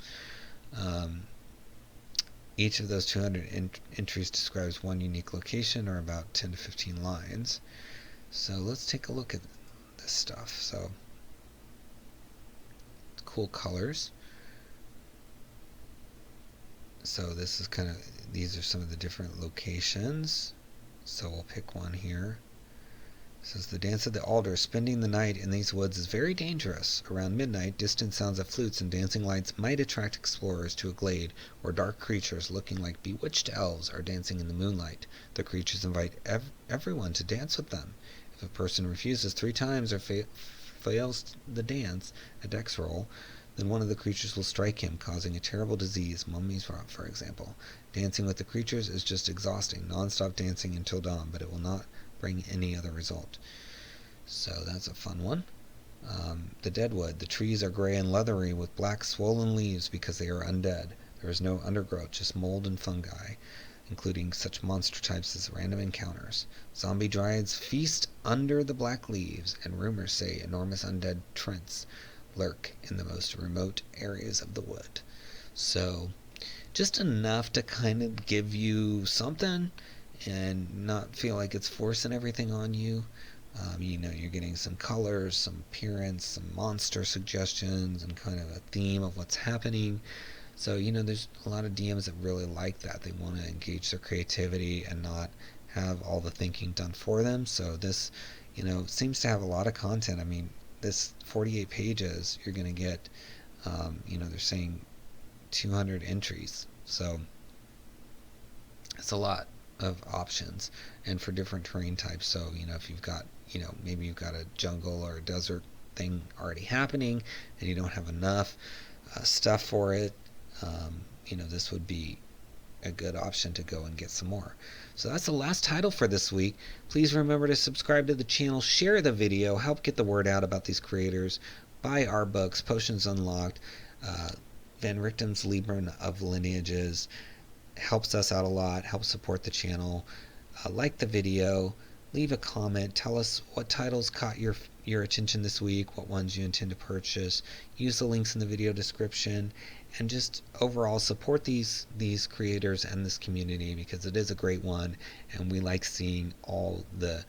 Each of those 200 entries describes one unique location, or about 10 to 15 lines. So let's take a look at this stuff. So cool colors. So this is these are some of the different locations. So we'll pick one here. It says the dance of the alder, spending the night in these woods is very dangerous. Around midnight, distant sounds of flutes and dancing lights might attract explorers to a glade where dark creatures looking like bewitched elves are dancing in the moonlight. The creatures invite everyone to dance with them. If a person refuses 3 times or fails the dance, a dex roll, then one of the creatures will strike him, causing a terrible disease, mummy's rot, for example. Dancing with the creatures is just exhausting, non-stop dancing until dawn, but it will not bring any other result. So that's a fun one. The deadwood. The trees are gray and leathery with black swollen leaves because they are undead. There is no undergrowth, just mold and fungi, including such monster types as random encounters. Zombie dryads feast under the black leaves, and rumors say enormous undead trents lurk in the most remote areas of the wood. So just enough to kind of give you something and not feel like it's forcing everything on you. You're getting some colors, some appearance, some monster suggestions, and kind of a theme of what's happening. So, there's a lot of DMs that really like that. They want to engage their creativity and not have all the thinking done for them. So this, seems to have a lot of content. I mean, this 48 pages, you're going to get, they're saying 200 entries. So it's a lot of options, and for different terrain types. So if you've got maybe you've got a jungle or a desert thing already happening and you don't have enough stuff for it, this would be a good option to go and get some more. So that's the last title for this week. Please remember to subscribe to the channel, share the video, help get the word out about these creators, buy our books, Potions Unlocked, Van Richten's Library of Lineages. Helps us out a lot, helps support the channel. Like the video, leave a comment, tell us what titles caught your attention this week, what ones you intend to purchase. Use the links in the video description, and just overall support these creators and this community, because it is a great one, and we like seeing all the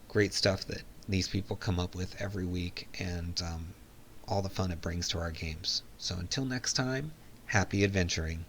great stuff that these people come up with every week, and all the fun it brings to our games. So until next time, happy adventuring.